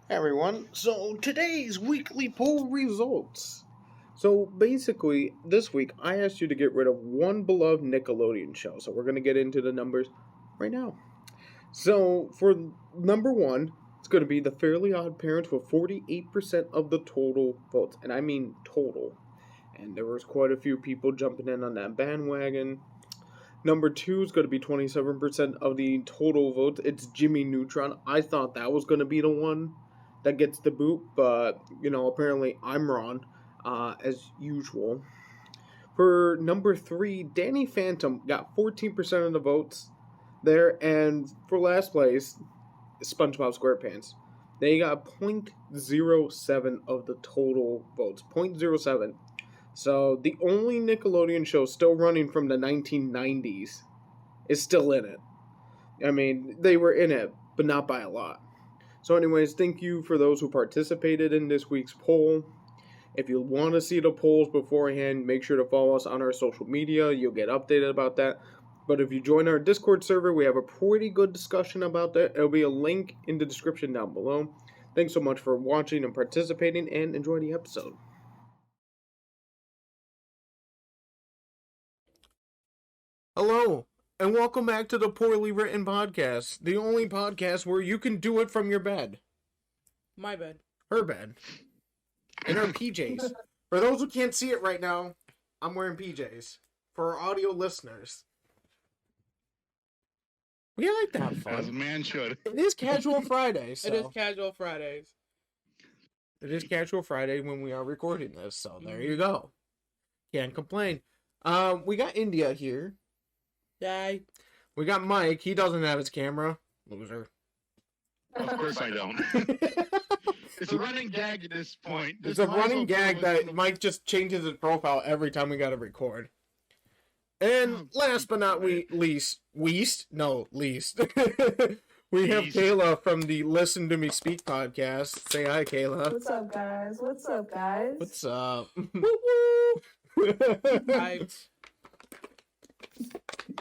Hey everyone, so today's weekly poll results. So basically, this week I asked you to get rid of one beloved Nickelodeon show, so we're going to get into the numbers right now. So for number one, it's going to be The Fairly Odd Parents with 48% of the total votes, and I mean total. And there was quite a few people jumping in on that bandwagon. Number two is going to be 27% of the total votes. It's Jimmy Neutron. I thought that was going to be the one that gets the boot, but apparently I'm wrong, as usual. For number three, Danny Phantom got 14% of the votes there, and for last place, SpongeBob SquarePants. They got 0.07 of the total votes. 0.07. So the only Nickelodeon show still running from the 1990s is still in it. I mean, they were in it, but not by a lot. So anyways, thank you for those who participated in this week's poll. If you want to see the polls beforehand, make sure to follow us on our social media. You'll get updated about that. But if you join our Discord server, we have a pretty good discussion about that. There'll be a link in the description down below. Thanks so much for watching and participating, and enjoy the episode. Hello, and welcome back to the Poorly Written Podcast, the only podcast where you can do it from your bed. My bed. Her bed. In her PJs. For those who can't see it right now, I'm wearing PJs. For our audio listeners. We like to have fun. As a man should. It is Casual Friday, so. It is Casual Fridays. It is Casual Friday when we are recording this, so there you go. Can't complain. We got India here. Yay. We got Mike. He doesn't have his camera. Loser. Of course I don't. It's a running gag at this point. It's a running gag that Mike just changes his profile every time we gotta record. And last but not least, we have Kayla from the Listen to Me Speak podcast. Say hi, Kayla. What's up, guys? What's up, guys? What's up?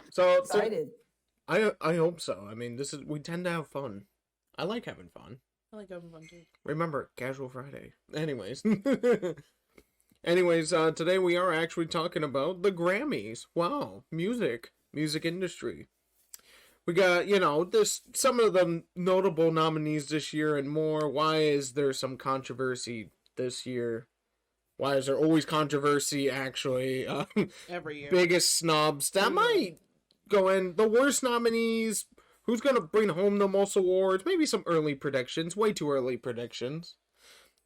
So Excited. I hope so. I mean, we tend to have fun. I like having fun. I like having fun too. Remember, Casual Friday. Anyways. Today we are actually talking about the Grammys. Wow, music industry. We got, some of the notable nominees this year and more. Why is there some controversy this year? Why is there always controversy, actually? Every year. Biggest snubs. That might go in. The worst nominees. Who's going to bring home the most awards? Maybe some early predictions. Way too early predictions.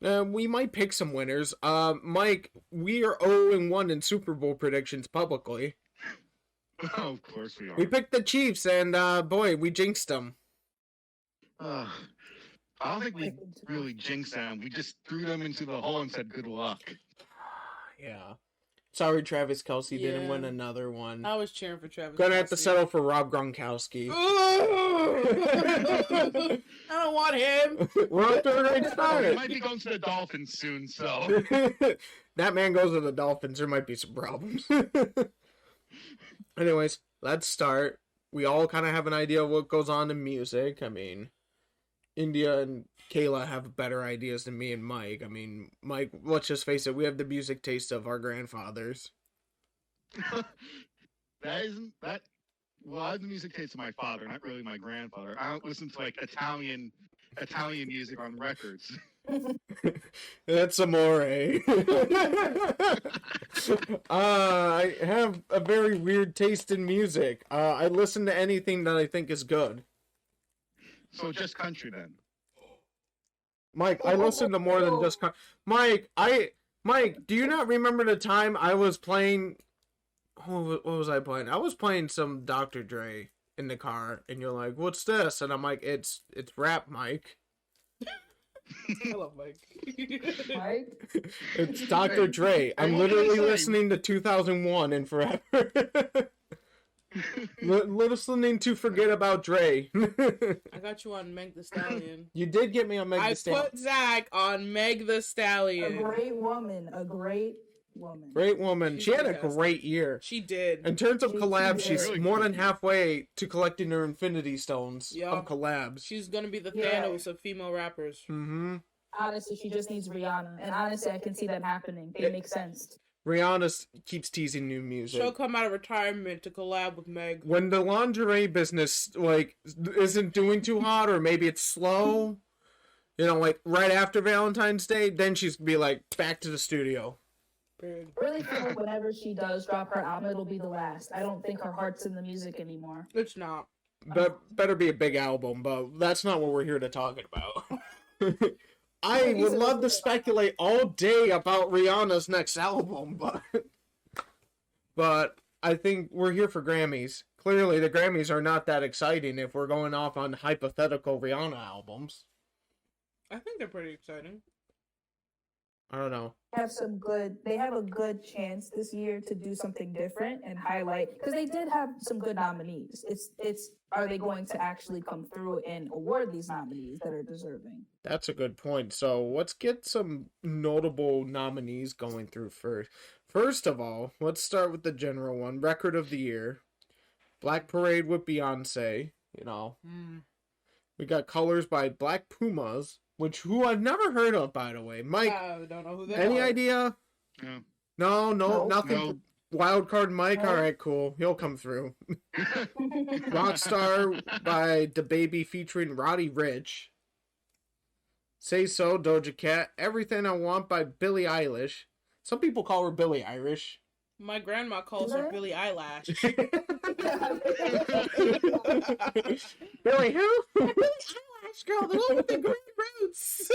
We might pick some winners. Mike, we are 0-1 in Super Bowl predictions publicly. Oh, of course we are. We picked the Chiefs, and boy, we jinxed them. I don't think we really jinxed them. We just threw them into the hole and said good luck. Yeah. Sorry, Travis Kelce didn't Yeah. win another one. I was cheering for Travis. Gonna have to Kelce. settle for Rob Gronkowski. I don't want him. We're off to a great He start. might be going to the Dolphins soon, so. That man goes to the Dolphins. There might be some problems. Anyways, let's start. We all kind of have an idea of what goes on in music. I mean, India and Kayla have better ideas than me and Mike. I mean, Mike, let's just face it, we have the music taste of our grandfathers. That. Well, I have the music taste of my father, not really my grandfather. I don't listen to like Italian music on records. That's amore. I have a very weird taste in music. I listen to anything that I think is good. So just country then. Mike, I listen to more than just Mike, do you not remember the time I was playing? What was I playing? I was playing some Dr. Dre in the car, and you're like, "What's this?" And I'm like, "It's rap, Mike." I love Mike. Mike? It's Dr. Dre. I'm literally listening to 2001 and forever. Listening to Forget About Dre. I got you on Meg the Stallion. You did get me on Meg I the Stallion. put Zach on Meg the A Stallion. great woman. A great woman. Great woman. She's She had a fantastic. great year. She did. In terms of She collabs, did. she's Really more good. than halfway to collecting her Infinity Stones Yeah. of collabs. She's gonna be the Yeah. Thanos of female rappers. Mm-hmm. Honestly, she just needs Rihanna, and honestly, I can see that happening. They make sense. Rihanna keeps teasing new music. She'll come out of retirement to collab with Meg. When the lingerie business like isn't doing too hot, or maybe it's slow, you know, like right after Valentine's Day, then she's gonna be like back to the studio. Period. I really feel like whenever she does drop her album, it'll be the last. I don't think her heart's in the music anymore. It's not. But better be a big album, but that's not what we're here to talk about. I would love to speculate all day about Rihanna's next album, but I think we're here for Grammys. Clearly, the Grammys are not that exciting if we're going off on hypothetical Rihanna albums. I think they're pretty exciting. I don't know. They have a good chance this year to do something different and highlight, because they did have some good nominees. It's are they going to actually come through and award these nominees that are deserving? That's a good point. So let's get some notable nominees going through first. First of all, let's start with the general one. Record of the Year. Black Parade with Beyonce. You know. We got Colors by Black Pumas, who I've never heard of, by the way. Mike, I don't know who they any are. idea? No. No, nothing. No. Wild Card Mike? No. Alright, cool. He'll come through. Rockstar by DaBaby featuring Roddy Ricch. Say So, Doja Cat. Everything I Want by Billie Eilish. Some people call her Billie Irish. My grandma calls her Billie Eyelash. Billie who? Billie Eyelash, girl, the one with the green roots.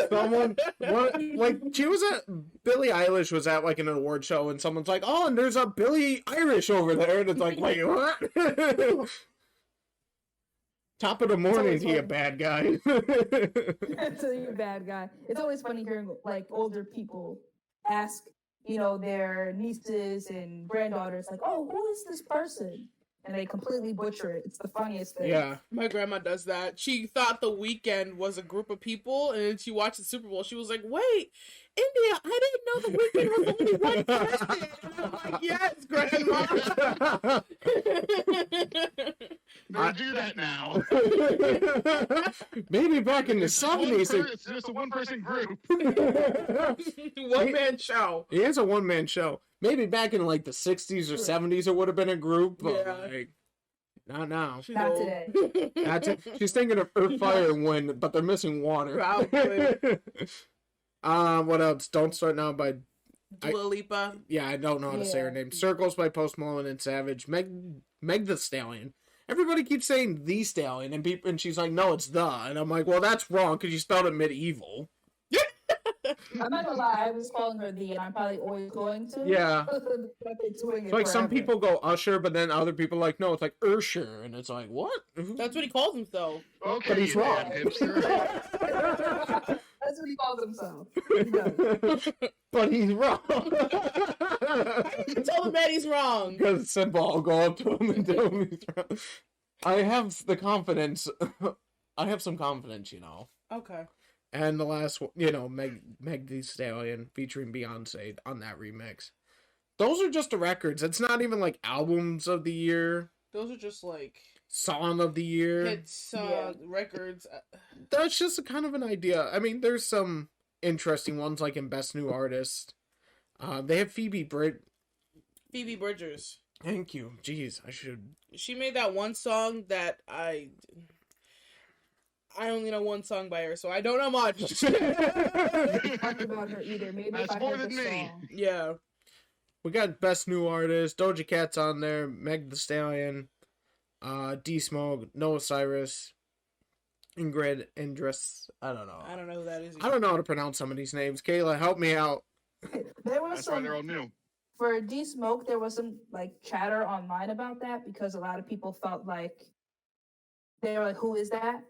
She was at Billie Eilish was at like an award show, and someone's like, "Oh, and there's a Billie Irish over there," and it's like, "Wait, what?" Top of the morning to you, bad guy. To you, bad guy. It's always funny hearing like older people ask, their nieces and granddaughters, like, "Oh, who is this person?" And they completely butcher it. It's the funniest thing. Yeah. My grandma does that. She thought The Weeknd was a group of people, and then she watched the Super Bowl. She was like, "Wait, India, I didn't know The Weeknd was only one person." And I'm like, "Yes, grandma." They do that now. Maybe back in the 70s. It's just a one-person group. One man show. It is a one-man show. Maybe back in like the 60s or 70s it would have been a group, but Yeah. like, not now. She's Not old. today. That's it. She's thinking of Earth, Fire, and Wind, but they're missing water. Probably. What else? Don't Start Now by... Dua Lipa. Yeah, I don't know how to say her Yeah. name. Circles by Post Malone and Savage. Meg the Stallion. Everybody keeps saying The Stallion, and she's like, no, it's The. And I'm like, well, that's wrong, because you spelled it medieval. I'm not gonna lie, I was calling her the, and I'm probably always going to. Yeah. But they're doing it It's like some forever. people go Usher, but then other people are like, no, it's like Ursher. And it's like, what? That's what he calls himself. Okay, But he's you wrong. damn hipster. That's what he calls himself. He does. But he's wrong. Tell the man he's wrong. Because it's simple. I'll go up to him and tell him he's wrong. I have the confidence. I have some confidence, Okay. And the last one, Meg Thee Stallion featuring Beyonce on that remix. Those are just the records. It's not even like albums of the year, Those are just like song of the year. hits, Yeah. records. That's just a kind of an idea. I mean, there's some interesting ones like in Best New Artist. They have Phoebe Bridgers. Thank you. Jeez, I should. She made that one song that I only know one song by her, so I don't know much. Talked about her either. Maybe That's if I more heard the than me. song. Yeah. We got Best New Artist. Doja Cat's on there. Meg the Stallion. D Smoke. Noah Cyrus. Ingrid Indris. I don't know. I don't know who that is. I don't know how to pronounce some of these names. Kayla, help me out. There was That's why some they're all new. for D Smoke. There was some like chatter online about that because a lot of people felt like they were like, "Who is that?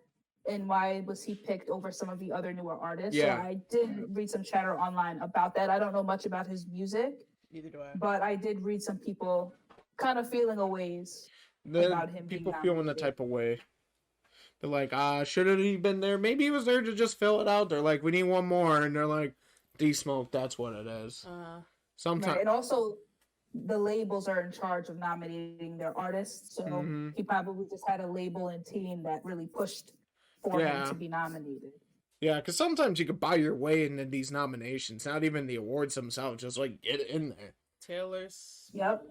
And why was he picked over some of the other newer artists?" Yeah. So I did read some chatter online about that. I don't know much about his music, Neither do I. but I did read some people kind of feeling a ways. About him being People feeling the nominated. type of way. They're like, should have he been there? Maybe he was there to just fill it out. They're like, we need one more. And they're like, D Smoke, that's what it is. Sometimes. And also, the labels are in charge of nominating their artists, so he probably just had a label and team that really pushed for him to be nominated. Yeah, because sometimes you could buy your way into these nominations, not even the awards themselves, just like get it in there. Taylor's. Yep.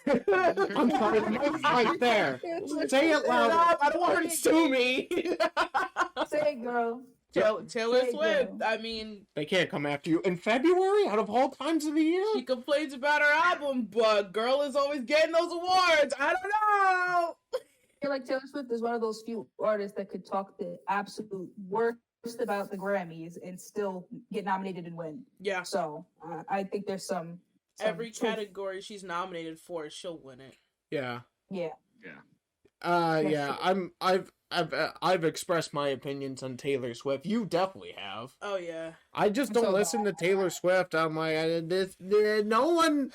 I'm sorry, the mic's right there. Say it loud. I don't want her to sue me. Say it, girl. Taylor Swift. I mean, they can't come after you in February out of all times of the year. She complains about her album, but girl is always getting those awards. I don't know. I feel like Taylor Swift is one of those few artists that could talk the absolute worst about the Grammys and still get nominated and win. Yeah. So I think there's some every category she's nominated for, she'll win it. Yeah. Yeah. I've expressed my opinions on Taylor Swift. You definitely have. Oh yeah. I just don't listen to Taylor Swift. I'm like, no one.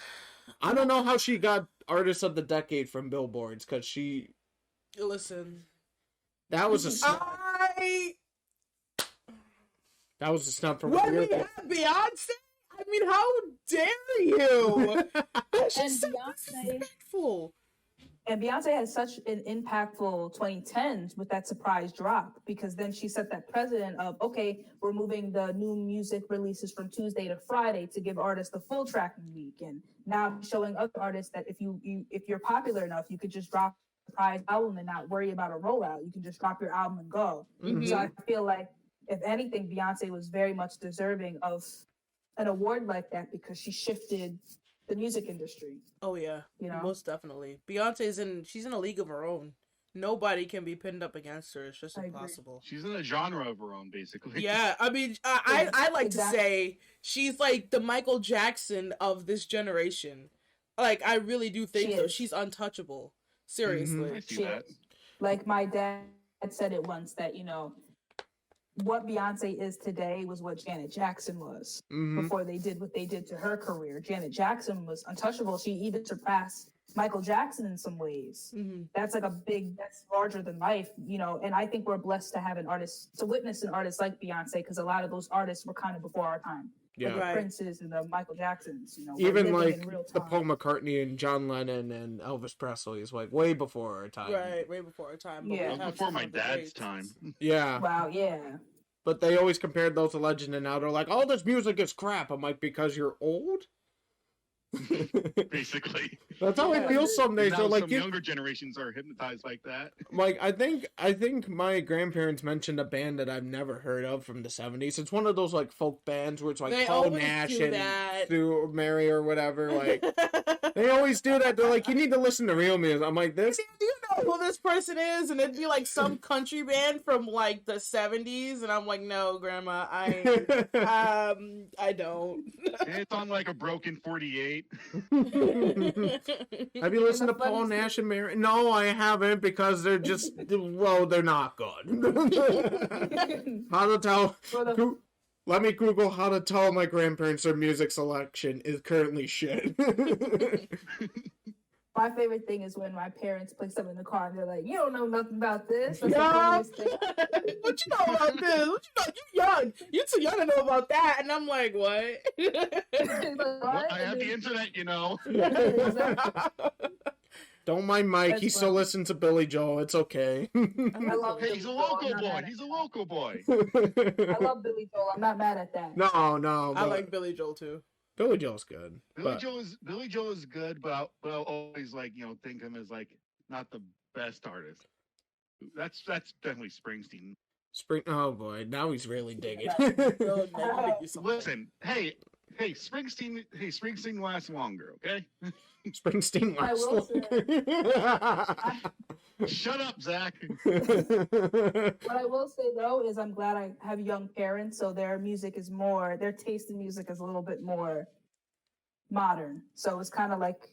I don't know how she got Artist of the Decade from Billboards because she. Listen. That was a snub. That was a snub from. When we have Beyonce. I mean, how dare you? She's so disrespectful. And Beyonce had such an impactful 2010s with that surprise drop, because then she set that precedent of, okay, we're moving the new music releases from Tuesday to Friday to give artists the full tracking week. And now showing other artists that if you're popular enough, you could just drop a surprise album and not worry about a rollout. You can just drop your album and go. Mm-hmm. So I feel like, if anything, Beyonce was very much deserving of an award like that because she shifted the music industry. Oh yeah, most definitely. She's in a league of her own. Nobody can be pinned up against her. It's just impossible. She's in a genre of her own, basically. Yeah, I mean, I like to say she's like the Michael Jackson of this generation. Like, I really do think so. She's untouchable. Seriously. I see that. Like my dad said it once that, what Beyonce is today was what Janet Jackson was before they did what they did to her career. Janet Jackson was untouchable. She even surpassed Michael Jackson in some ways. That's like that's larger than life, and I think we're blessed to have to witness an artist like Beyonce, because a lot of those artists were kind of before our time. Yeah. Like the Princes and the Michael Jacksons, even like the Paul McCartney and John Lennon and Elvis Presley is like way before our time. Right, way before our time. Yeah, before my dad's time. Yeah. Wow, yeah. But they always compared those to legend, and now they're like, "Oh, this music is crap." I'm like, because you're old. Basically, that's how I feel some days. So, like, some younger generations are hypnotized like that. Like, I think my grandparents mentioned a band that I've never heard of from the 70s. It's one of those like folk bands where it's like Paul Nash and Sue Mary or whatever. Like, they always do that. They're like, you need to listen to real music. I'm like, this. Do you know who this person is? And it'd be like some country band from like the 70s, and I'm like, no, Grandma, I don't. It's on like a broken 48. Have you listened to Paul Nash and Mary? No, I haven't, because they're just, well, they're not good. How to tell? Let me Google how to tell my grandparents their music selection is currently shit. My favorite thing is when my parents play something in the car and they're like, "You don't know nothing about this." That's what you know about this? What you know? You're young. You're too young to know about that. And I'm like, what? I have the internet, Don't mind Mike. He still listens to Billy Joel. It's okay. He's a local boy. He's a local boy. I love Billy Joel. I'm not mad at that. No. I like Billy Joel too. Billy Joel's good. Billy Joel is good, but I'll always think of him as like not the best artist. That's definitely Springsteen. Oh boy, now he's really digging. Listen, hey, Springsteen lasts longer, okay? Springsteen lasts longer. Shut up, Zach. What I will say though is I'm glad I have young parents, so their taste in music is a little bit more modern. So it's kind of like,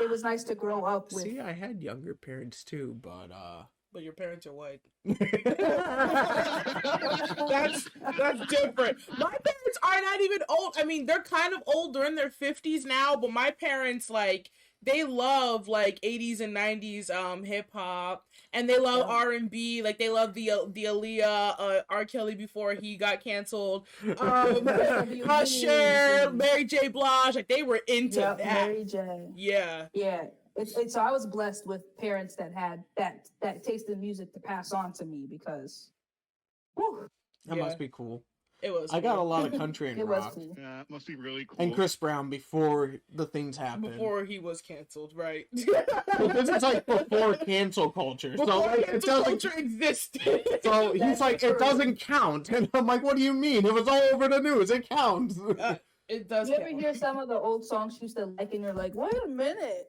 it was nice to grow up with. See, I had younger parents too, but your parents are white. that's different. My parents are not even old. I mean, they're kind of old. They're in their 50s now, but my parents, like, they love like 80s and 90s hip hop, and they love R&B. Like they love the Aaliyah, R. Kelly before he got canceled. Usher, Mary J. Blige, like they were into that. Mary J. Yeah. So I was blessed with parents that had that taste in music to pass on to me because, whew, That must be cool. It was. I got a lot of country and rock. Cool. Yeah, it must be really cool. And Chris Brown before the things happened. Before he was canceled, right? Well, this is like before cancel culture. Before so like, cancel it doesn't culture existed. So he's like, it doesn't count. And I'm like, what do you mean? It was all over the news. It counts. It does. You ever hear some of the old songs you used to like, and you're like, wait a minute,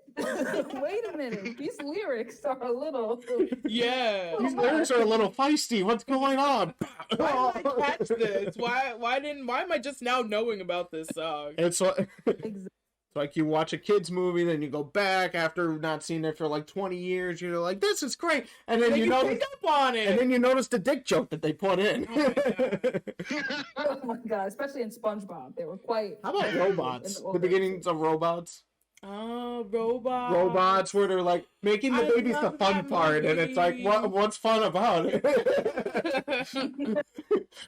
these lyrics are a little. Yeah. These lyrics are a little feisty. What's going on? Why did I catch this? Why am I just now knowing about this song? It's like you watch a kids movie, then you go back after not seeing it for like 20 years. You're like, this is great, and then you notice pick up on it, and then you notice the dick joke that they put in. Oh my god! Especially in SpongeBob, they were quite. How about robots? The beginnings of robots. Oh, robots. Robots, where they're like making the babies the fun part, and it's like, what's fun about it?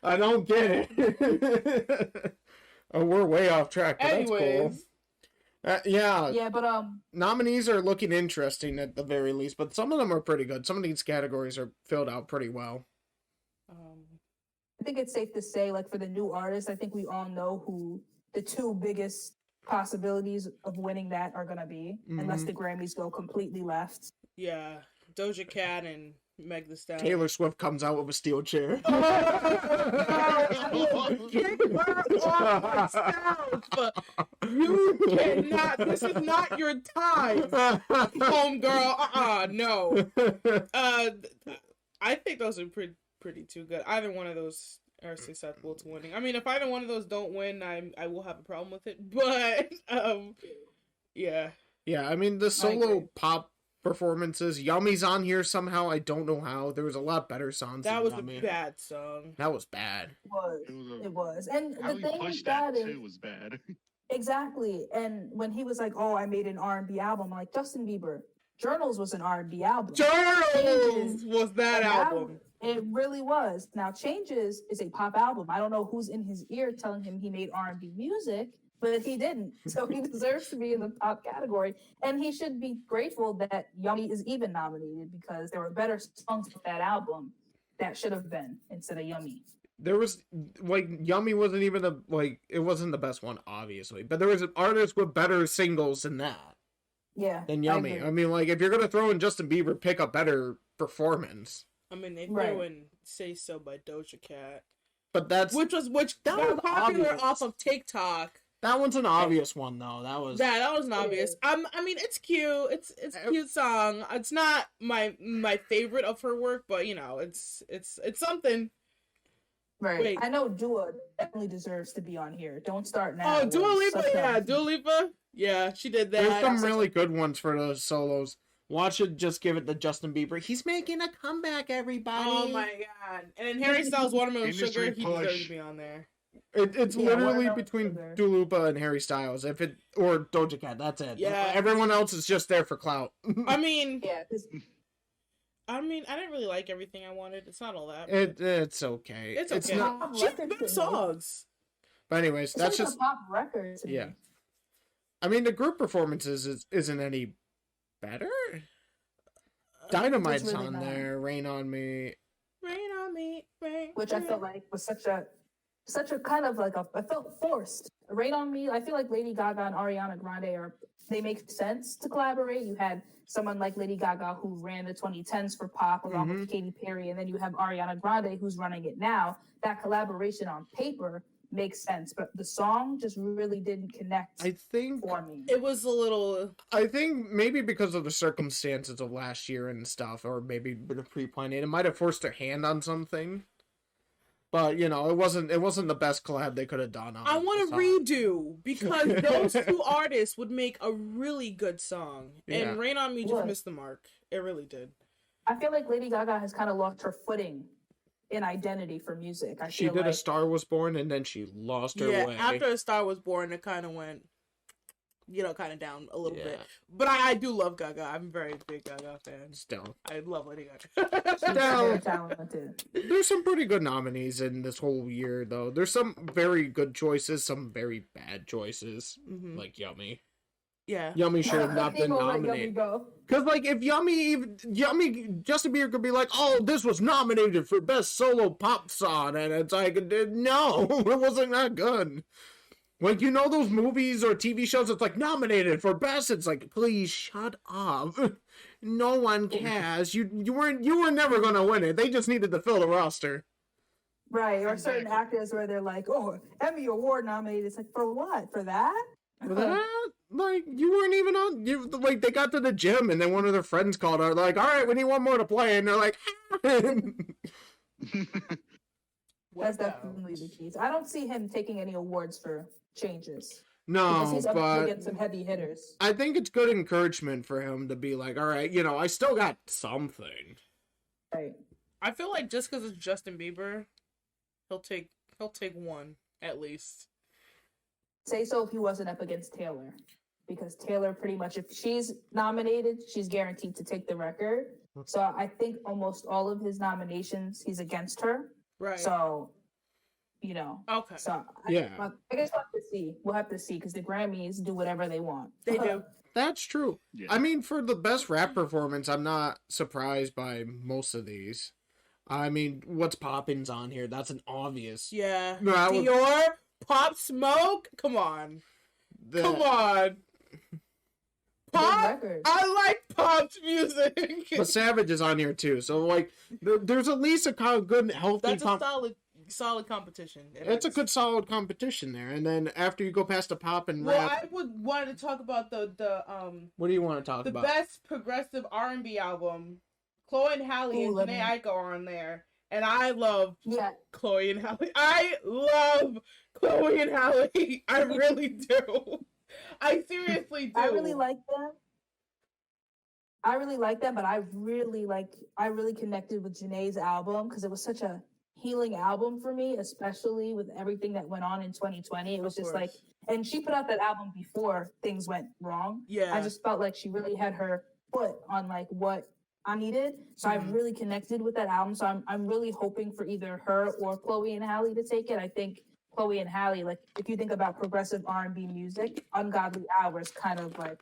I don't get it. Oh, we're way off track. But Anyways. that's cool. Yeah, but nominees are looking interesting at the very least, but some of them are pretty good. Some of these categories are filled out pretty well. I think it's safe to say, like for the new artists, I think we all know who the two biggest possibilities of winning that are gonna be, unless the Grammys go completely left. Yeah, Doja Cat and Meg Thee Stallion. Taylor Swift comes out with a steel chair. Kick her off myself. You cannot. This is not your time, homegirl. No. I think those are pretty too good. Either one of those are susceptible to winning. I mean, if either one of those don't win, I will have a problem with it. But yeah. Yeah, I mean the solo pop performances. Yummy's on here somehow. I don't know how. There was a lot better songs. That was Yummy. a bad song. That was bad. It was. And how the he thing pushed with that that is too was bad. exactly. And when he was like, "Oh, I made an R&B album," I'm like Justin Bieber, Journals was an R&B album. Journals was that album. It really was. Now, Changes is a pop album. I don't know who's in his ear telling him he made R&B music, but he didn't. So he deserves to be in the pop category. And he should be grateful that Yummy is even nominated because there were better songs with that album that should have been instead of Yummy. There was, like, Yummy wasn't even it wasn't the best one, obviously. But there was an artist with better singles than that. Yeah. Than Yummy. I mean, like, if you're going to throw in Justin Bieber, pick a better performance. I mean, they threw in Say So by Doja Cat. But that's... Which got popular off of TikTok. That one's an obvious one, though. That was an obvious. I mean, it's cute. It's a cute song. It's not my favorite of her work, but you know, it's something. Right. Wait. I know Dua definitely deserves to be on here. Don't start now. Oh, Dua Lipa, Dua Lipa. Yeah, she did that. There's some really good ones for those solos. Watch it, just give it to Justin Bieber. He's making a comeback, everybody. Oh my god. And then Harry Styles, Watermelon Sugar, he deserves to be on there. It's literally between Dua Lipa and Harry Styles. Or Doja Cat, that's it. Yeah. Everyone else is just there for clout. I mean, I I didn't really like Everything I Wanted. It's not all that. It's okay. It's okay. Not... She has good songs. But anyways, that's just a pop record. Yeah. I mean, the group performances isn't any better. Dynamite's really on not. there. Rain on Me. Rain on me, rain. Which I felt like was such a kind of like I felt forced. Rain on Me. I feel like Lady Gaga and Ariana Grande they make sense to collaborate. You had someone like Lady Gaga who ran the 2010s for pop along with Katy Perry, and then you have Ariana Grande who's running it now. That collaboration on paper makes sense, but the song just really didn't connect. I think for me, it was a little. I think maybe because of the circumstances of last year and stuff, or maybe the pre-planning, it might have forced their hand on something. But you know, it wasn't the best collab they could have done. I want to redo because those two artists would make a really good song, and Rain on Me just missed the mark. It really did. I feel like Lady Gaga has kind of lost her footing in identity for music. She did A Star Was Born, and then she lost her way. After A Star Was Born, it kind of went. kind of down a little bit. Yeah. But I do love Gaga. I'm a very big Gaga fan. Still. I love Lady Gaga. She's Still. very talented. There's some pretty good nominees in this whole year, though. There's some very good choices, some very bad choices. Mhm. Like Yummy. Yeah. Yummy should have not been People let Yummy nominated. go. Because, like, if Yummy, Justin Bieber could be like, oh, this was nominated for Best Solo Pop Song, and it's like, no, it wasn't that good. Like, those movies or TV shows that's, like, nominated for Best, it's like, please, shut up. No one cares. You were never gonna win it. They just needed to fill the roster. Right, or certain actors where they're like, oh, Emmy Award nominated. It's like, for what? For that? For that? Like, you weren't even on. Like, they got to the gym, and then one of their friends called out, like, all right, we need one more to play. And they're like, That's definitely the case. I don't see him taking any awards for changes. Because no, he's up but against some heavy hitters. I think it's good encouragement for him to be like, all right, I still got something. Right. I feel like just because it's Justin Bieber, he'll take one at least. Say so if he wasn't up against Taylor. Because Taylor pretty much, if she's nominated, she's guaranteed to take the record. So I think almost all of his nominations, he's against her. Right. So, Okay. So Yeah. I guess we'll have to see. We'll have to see because the Grammys do whatever they want. They do. That's true. Yeah. I mean, for the best rap performance, I'm not surprised by most of these. I mean, what's Poppins on here? That's an obvious. Yeah. No, I would- Dior, Pop Smoke. Come on. Come on. Pop. record. I like Pop's music. But Savage is on here too, so like, there's at least a good, healthy. That's a solid competition. It's a good, solid competition there. And then after you go past the pop and Well, rap, I would want to talk about the what do you want to talk the about? best progressive R&B album. Chloe and Halle and Ooh, let Janae me- Aiko are on there, and I love Yeah. Chloe and Halle. I love Chloe and Halle. I really do. I seriously do. I really like them. But I really connected with Janae's album because it was such a healing album for me, especially with everything that went on in 2020. It was Of just course. like, and she put out that album before things went wrong. Yeah. I just felt like she really had her foot on like what I needed. So I Mhm. really connected with that album. So I'm really hoping for either her or Chloe and Halle to take it. I think Chloe and Halle, like if you think about progressive R&B music, Ungodly Hours kind of like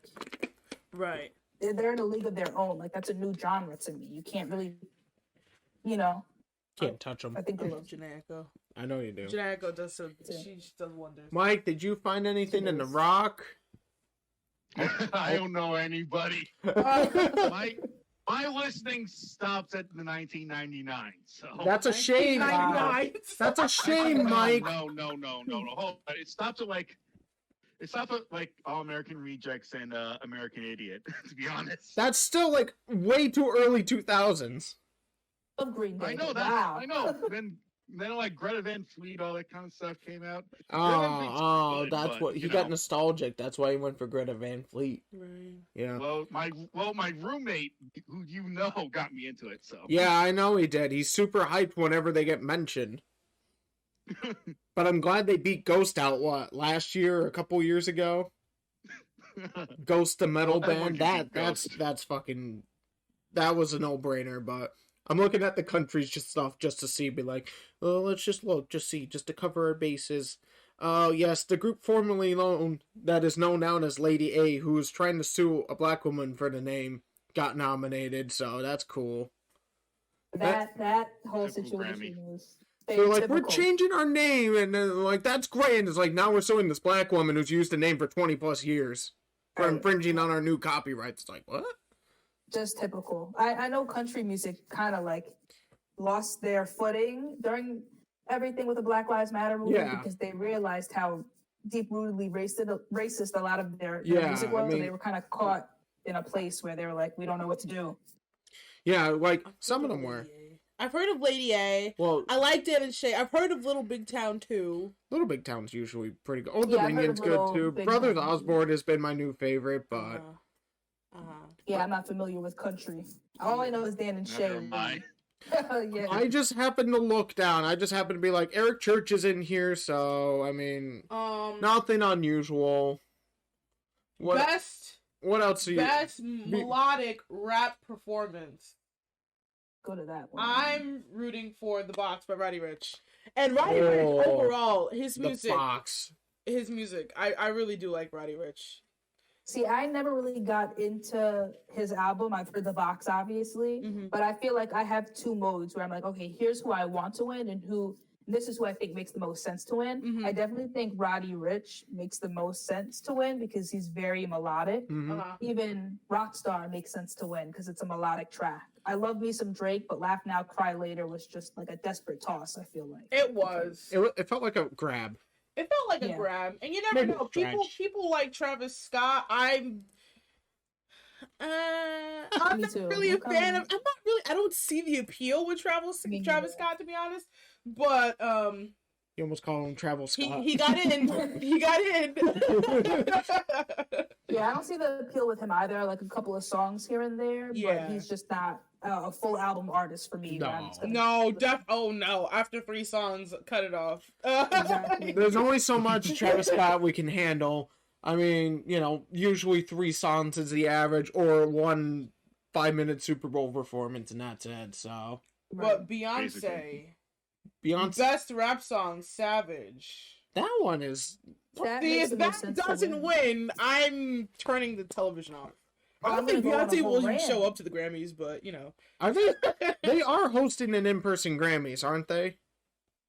right. they're in a league of their own. Like that's a new genre to me. You can't really, Can't touch them. I think I they love Janae Aiko. I know you do. Janae Aiko does Yeah. she does wonders. Mike, did you find anything in the Yes. rock? I don't know anybody. My listening stops at the 1999. So That's a shame. 1999. That's a shame, Mike. No. Hold on. It stopped at like All American Rejects and American Idiot. To be honest. That's still like way too early 2000s. love Green Day. I know but that. wow. I know. Then like Greta Van Fleet, all that kind of stuff came out. Oh, good, that's but, what he you got know. nostalgic. That's why he went for Greta Van Fleet. Right. Yeah. Well, my roommate, who got me into it. So Yeah, I know he did. He's super hyped whenever they get mentioned. But I'm glad they beat Ghost out, last year or a couple years ago? Ghost, the metal Well, everyone band. can beat Ghost. That was a no-brainer, but I'm looking at the countries stuff just to see, be like, oh, let's just look, just to cover our bases. Yes, the group formerly known, that is known now as Lady A, who is trying to sue a black woman for the name, got nominated, so that's cool. That whole Typical situation was They're very like, we're typical. changing our name, and then, like, that's great, and it's like, now we're suing this black woman who's used the name for 20 plus years for Right. infringing on our new copyrights. It's like, what? Just typical. I know country music kind of like lost their footing during everything with the Black Lives Matter movement Yeah. because they realized how deep-rootedly racist a lot of their Yeah, music I was. mean- So they were kind of caught in a place where they were like, we don't know what to do. Yeah, like, some of them were. I've heard of Lady A. Well, I like Dan and Shay. I've heard of Little Big Town too. Little Big Town's usually pretty good. Old Yeah, I've heard Dominion's of good Little too. Big Brothers Town. Osborne has been my new favorite, but Yeah, I'm not familiar with country. All I know is Dan and Shay. never mind. Yeah. I just happened to look down. I just happened to be like, Eric Church is in here, so I mean, nothing unusual. What else do you? Best melodic rap performance. Go to that one. I'm rooting for The Box by Roddy Ricch. And Roddy Ricch overall, his music. The Box. His music. I really do like Roddy Ricch. See, I never really got into his album. I've heard The Box, obviously, but I feel like I have two modes where I'm like, okay, here's who I want to win and this is who I think makes the most sense to win. I definitely think Roddy Ricch makes the most sense to win because he's very melodic. Even Rockstar makes sense to win because it's a melodic track. I love me some Drake, but Laugh Now, Cry Later was just like a desperate toss, I feel like. It was. It felt like a grab. It felt like a grab. And you never know. People like Travis Scott, I'm not really a fan of. I don't see the appeal with Travis Scott, to be honest. But you almost call him Travis Scott. He got in. He got in. Yeah, I don't see the appeal with him either. Like a couple of songs here and there, but he's just not a full album artist for me. No. After 3 songs, cut it off. Exactly. There's only so much Travis Scott we can handle. I mean, usually 3 songs is the average, or 1 5-minute Super Bowl performance, and that's it. So, but Beyonce, best rap song, Savage. That one is. If that doesn't win, I'm turning the television off. I don't think Beyonce will show up to the Grammys, but Are they? They are hosting an in-person Grammys, aren't they?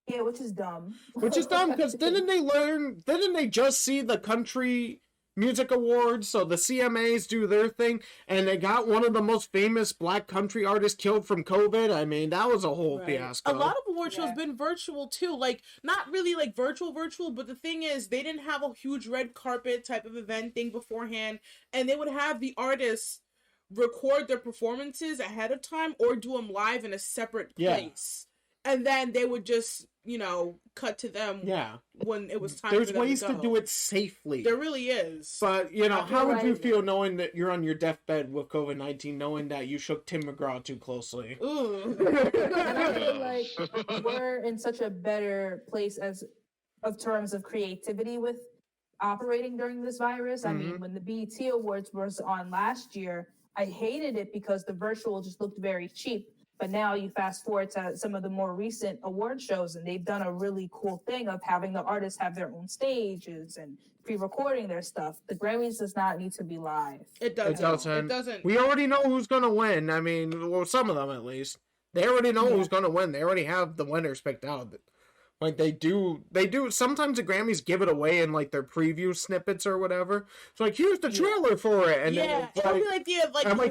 Yeah, which is dumb. Because didn't they just see the Country Music Awards? So the CMAs do their thing, and they got one of the most famous Black country artists killed from COVID. I mean, that was a whole fiasco. A lot of award shows been virtual too. Like, not really like virtual, but the thing is, they didn't have a huge red carpet type of event thing beforehand, and they would have the artists record their performances ahead of time or do them live in a separate place. And then they would just, cut to them when it was time There's for them ways to to go. do it safely. There really is. But, how would you feel knowing that you're on your deathbed with COVID-19, knowing that you shook Tim McGraw too closely? Ooh. And I feel like we're in such a better place of terms of creativity with operating during this virus. I mean, when the BET Awards was on last year, I hated it because the virtual just looked very cheap. But now you fast forward to some of the more recent award shows, and they've done a really cool thing of having the artists have their own stages and pre-recording their stuff. The Grammys does not need to be live. It doesn't. We already know who's going to win. I mean, well, some of them at least. They already know who's going to win. They already have the winners picked out. Like, they do. Sometimes the Grammys give it away in, like, their preview snippets or whatever. It's like, here's the trailer for it. And then it'll be like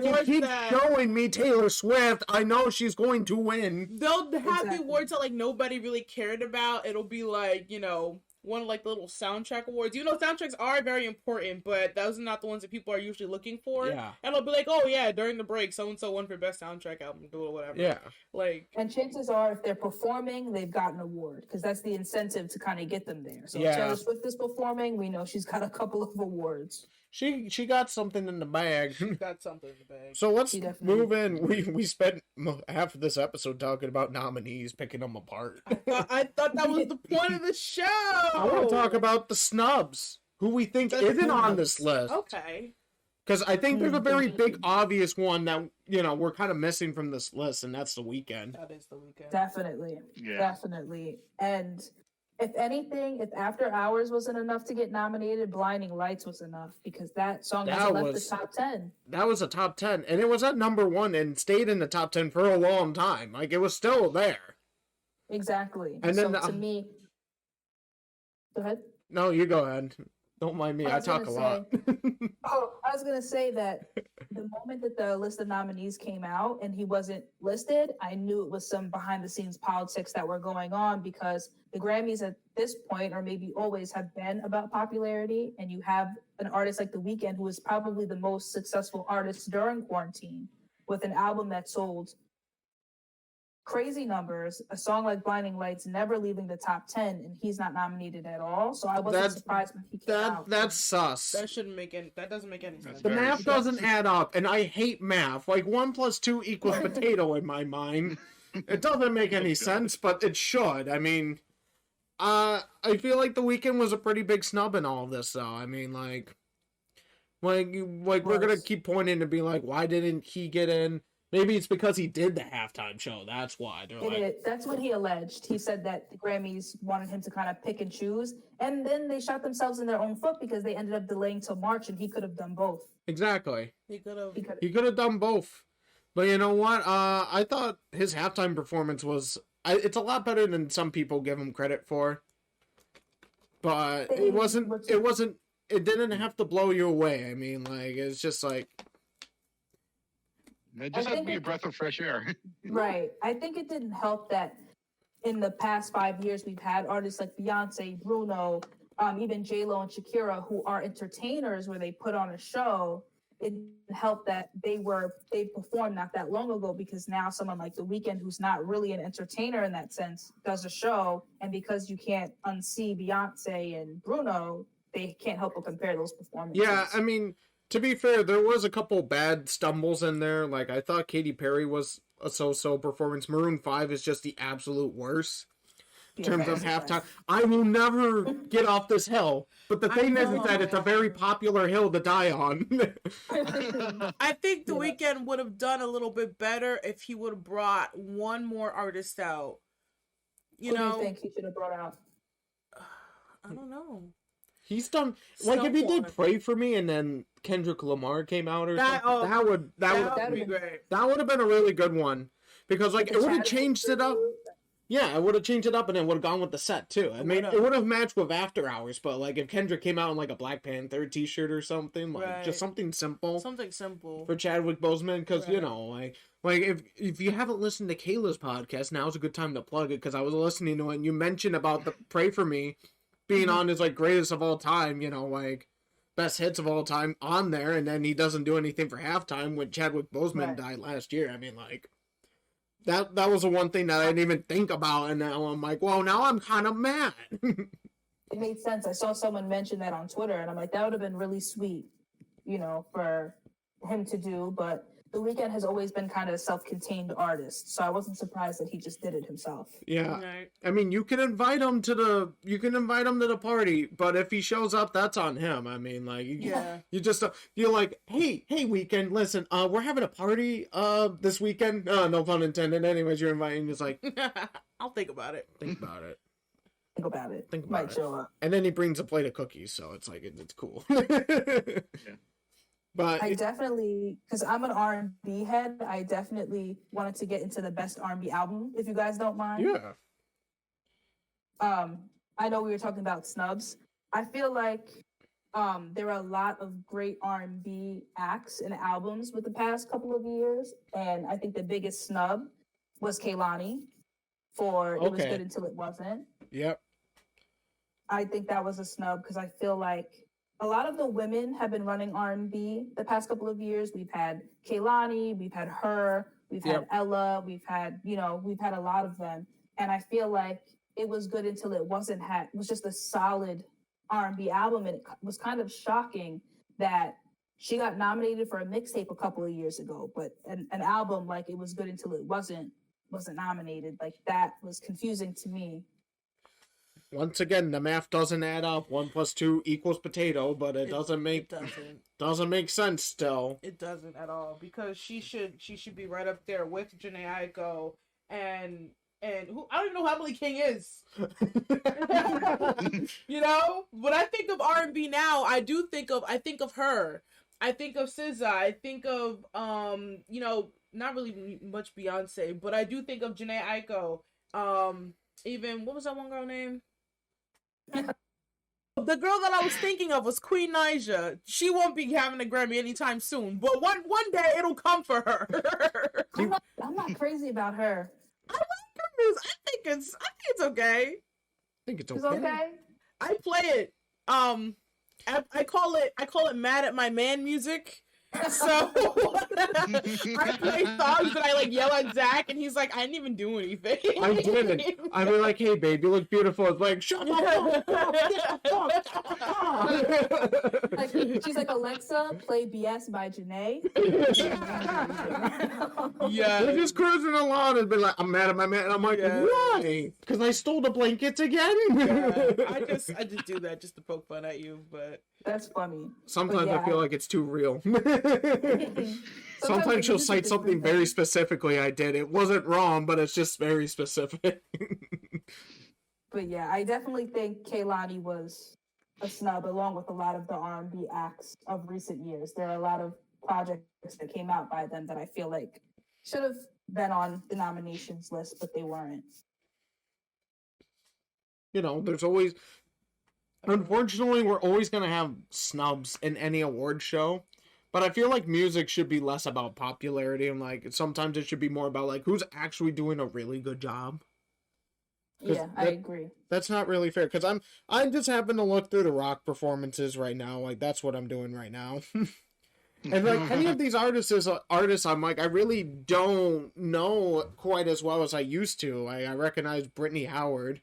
you keep showing me Taylor Swift. I know she's going to win. They'll have the awards that, like, nobody really cared about. It'll be like, one of, like, the little soundtrack awards. Soundtracks are very important, but those are not the ones that people are usually looking for. Yeah. And it'll be like, oh, yeah, during the break, so-and-so won for best soundtrack album, or whatever. Yeah. And chances are, if they're performing, they've got an award, because that's the incentive to kind of get them there. So if Taylor Swift is performing, we know she's got a couple of awards. She got something in the bag. So let's move in. We spent half of this episode talking about nominees, picking them apart. I thought that was the point of the show. I want to talk about the snubs, who we think isn't on this list. Okay. Because I think there's a very big, obvious one that, we're kind of missing from this list, and that's The Weeknd. That is The Weeknd. Definitely. Yeah. Definitely. And if anything, if After Hours wasn't enough to get nominated, Blinding Lights was enough, because that song hasn't left the top 10. That was a top 10, and it was at number 1 and stayed in the top 10 for a long time. Like, it was still there. Exactly. And then to me... Go ahead. No, you go ahead. Don't mind me. I talk a lot. I was going to say that the moment that the list of nominees came out and he wasn't listed, I knew it was some behind the scenes politics that were going on, because the Grammys at this point, or maybe always, have been about popularity. And you have an artist like The Weeknd, who is probably the most successful artist during quarantine, with an album that sold crazy numbers, a song like Blinding Lights never leaving the top 10, and he's not nominated at all. So I wasn't surprised when he came out. That's sus. That doesn't make any sense. The math doesn't add up, and I hate math. Like, 1 + 2 = potato in my mind. It doesn't make any sense, but it should. I mean, I feel like The Weeknd was a pretty big snub in all of this, though. I mean, like, We're gonna keep pointing to be like, why didn't he get in? Maybe it's because he did the halftime show. That's why. That's what he alleged. He said that the Grammys wanted him to kind of pick and choose, and then they shot themselves in their own foot because they ended up delaying till March, and he could have done both. Exactly. He could have. He could have done both. But you know what? I thought his halftime performance was. It's a lot better than some people give him credit for. But it wasn't. It didn't have to blow you away. I mean, like, it's just like. It just has to be a breath of fresh air. Right. I think it didn't help that in the past 5 years we've had artists like Beyonce, Bruno, even J-Lo and Shakira, who are entertainers where they put on a show. It didn't help that they performed not that long ago, because now someone like The Weeknd, who's not really an entertainer in that sense, does a show, and because you can't unsee Beyonce and Bruno, they can't help but compare those performances. Yeah, I mean, to be fair, there was a couple bad stumbles in there. Like, I thought Katy Perry was a so-so performance. Maroon 5 is just the absolute worst in terms of halftime. I will never get off this hill. But the thing is that it's a very popular hill to die on. I think The Weeknd would have done a little bit better if he would have brought one more artist out. Who do you think he should have brought out? I don't know. He's done like if he did "Pray for Me" and then Kendrick Lamar came out or something. That would be great. That would have been a really good one because like it would have changed it up. Yeah, it would have changed it up and then would have gone with the set too. I mean, it would have matched with After Hours, but like if Kendrick came out in like a Black Panther t-shirt or something, like just something simple for Chadwick Boseman, because you know, like if you haven't listened to Kayla's podcast, now's a good time to plug it because I was listening to it and you mentioned about the "Pray for Me" being on his like greatest of all time, you know, like best hits of all time on there, and then he doesn't do anything for halftime when Chadwick Boseman died last year. I mean, like that was the one thing that I didn't even think about, and now I'm like, well, now I'm kind of mad. It made sense. I saw someone mention that on Twitter, and I'm like, that would have been really sweet, you know, for him to do, but The Weeknd has always been kind of a self-contained artist, so I wasn't surprised that he just did it himself. Yeah, I mean, you can invite him to the party, but if he shows up, that's on him. I mean, like, you're like, hey, Weeknd, listen, we're having a party this weekend. No pun intended. Anyways, you're inviting. It's like, I'll think about it. Think about it. Might show up. And then he brings a plate of cookies, so it's like it's cool. Yeah. But I definitely, because I'm an R&B head, I definitely wanted to get into the best R&B album, if you guys don't mind. Yeah. I know we were talking about snubs. I feel like there are a lot of great R&B acts and albums with the past couple of years, and I think the biggest snub was Kehlani for It Was Good Until It Wasn't. Yep. I think that was a snub because I feel like a lot of the women have been running R&B the past couple of years. We've had Kehlani, we've had her, we've had Ella, we've had a lot of them. And I feel like It Was Good Until It Wasn't was just a solid R&B album. And it was kind of shocking that she got nominated for a mixtape a couple of years ago, but an album like It Was Good Until It wasn't nominated. Like, that was confusing to me. Once again, the math doesn't add up. 1 + 2 = potato, but it doesn't make sense still. It doesn't at all, because she should be right up there with Jhené Aiko and who I don't even know who Emily King is. You know, when I think of R&B now, I think of her. I think of SZA. I think of you know, not really much Beyonce, but I do think of Jhené Aiko. Even what was that one girl name? The girl that I was thinking of was Queen Naija. She won't be having a Grammy anytime soon, but one day it'll come for her. I'm not crazy about her. I like her music. I think it's okay. I think it's okay. It's okay. I play it. I call it "Mad at My Man" music, So I play songs and I like yell at Zach, and he's like, "I didn't even do anything." I didn't. I'd be like, "Hey, babe, you look beautiful." It's like, "Shut up!" Like she's like, Alexa, play BS by Janae. Yeah, They're just cruising along and be like, "I'm mad at my man," and I'm like, Yeah. "Why? Because I stole the blankets again." yeah. I just do that just to poke fun at you, but That's funny. Sometimes yeah, I feel like it's too real. Sometimes the she'll music cite is something different. very specifically I did. It wasn't wrong, but it's just very specific. But yeah, I definitely think Kaylani was a snub, along with a lot of the R&B acts of recent years. There are a lot of projects that came out by them that I feel like should have been on the nominations list, but they weren't. You know, there's always... Unfortunately, we're always going to have snubs in any award show. But I feel like music should be less about popularity, and like sometimes it should be more about like who's actually doing a really good job. Yeah, I agree. That's not really fair because I just happen to look through the rock performances right now. Like that's what I'm doing right now. And like any of these artists, I'm like I really don't know quite as well as I used to. I recognize Brittany Howard.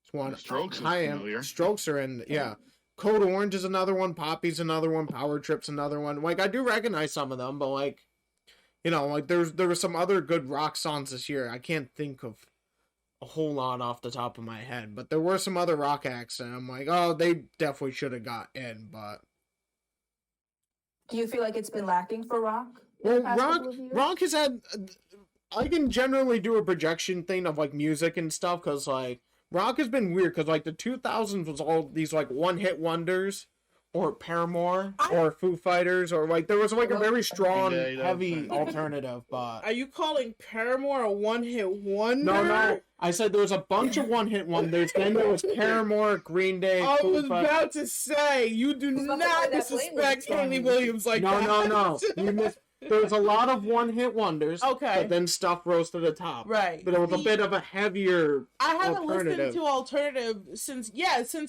It's one. Strokes is I familiar. Strokes are in. Yeah. Code Orange is another one. Poppy's another one. Power Trip's another one. Like I do recognize some of them, but like, you know, like there were some other good rock songs this year. I can't think of a whole lot off the top of my head, but there were some other rock acts, and I'm like, oh, they definitely should have got in. But Do you feel like it's been lacking for rock? in the well, past couple of years? rock has had. I can generally do a projection thing of like music and stuff because like rock has been weird because like the 2000s was all these like one hit wonders or Paramore or Foo Fighters or like there was like a very strong heavy alternative. But are you calling Paramore a one-hit wonder? no, I said there was a bunch of one hit wonders. Then there was Paramore, Green Day. I Foo was Fighters. about to say you do was about to not say that disrespect playlist. Haley Williams like that. No. You missed. There was a lot of one hit wonders. Okay. But then stuff rose to the top. Right. But it was a bit of a heavier I haven't alternative. listened to alternative since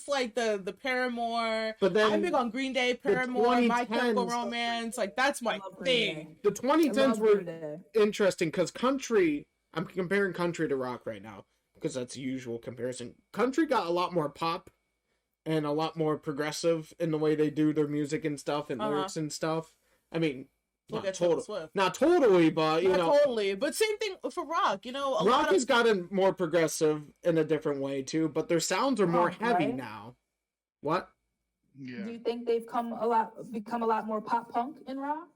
like the Paramore. But then I'm big on Green Day, Paramore, My 2010s Chemical Romance. Like that's my love Green thing. The I 2010s love were Green Day. interesting because country, I'm comparing country to rock right now because that's the usual comparison. Country got a lot more pop and a lot more progressive in the way they do their music and stuff and lyrics and stuff. I mean, Look not at Taylor totally, Swift. not totally, but you Not know, totally, but same thing for rock. You know, a rock lot of has gotten more progressive in a different way too, but their sounds are more Pop, heavy right? now. What? Yeah. Do you think they've become a lot more pop punk in rock?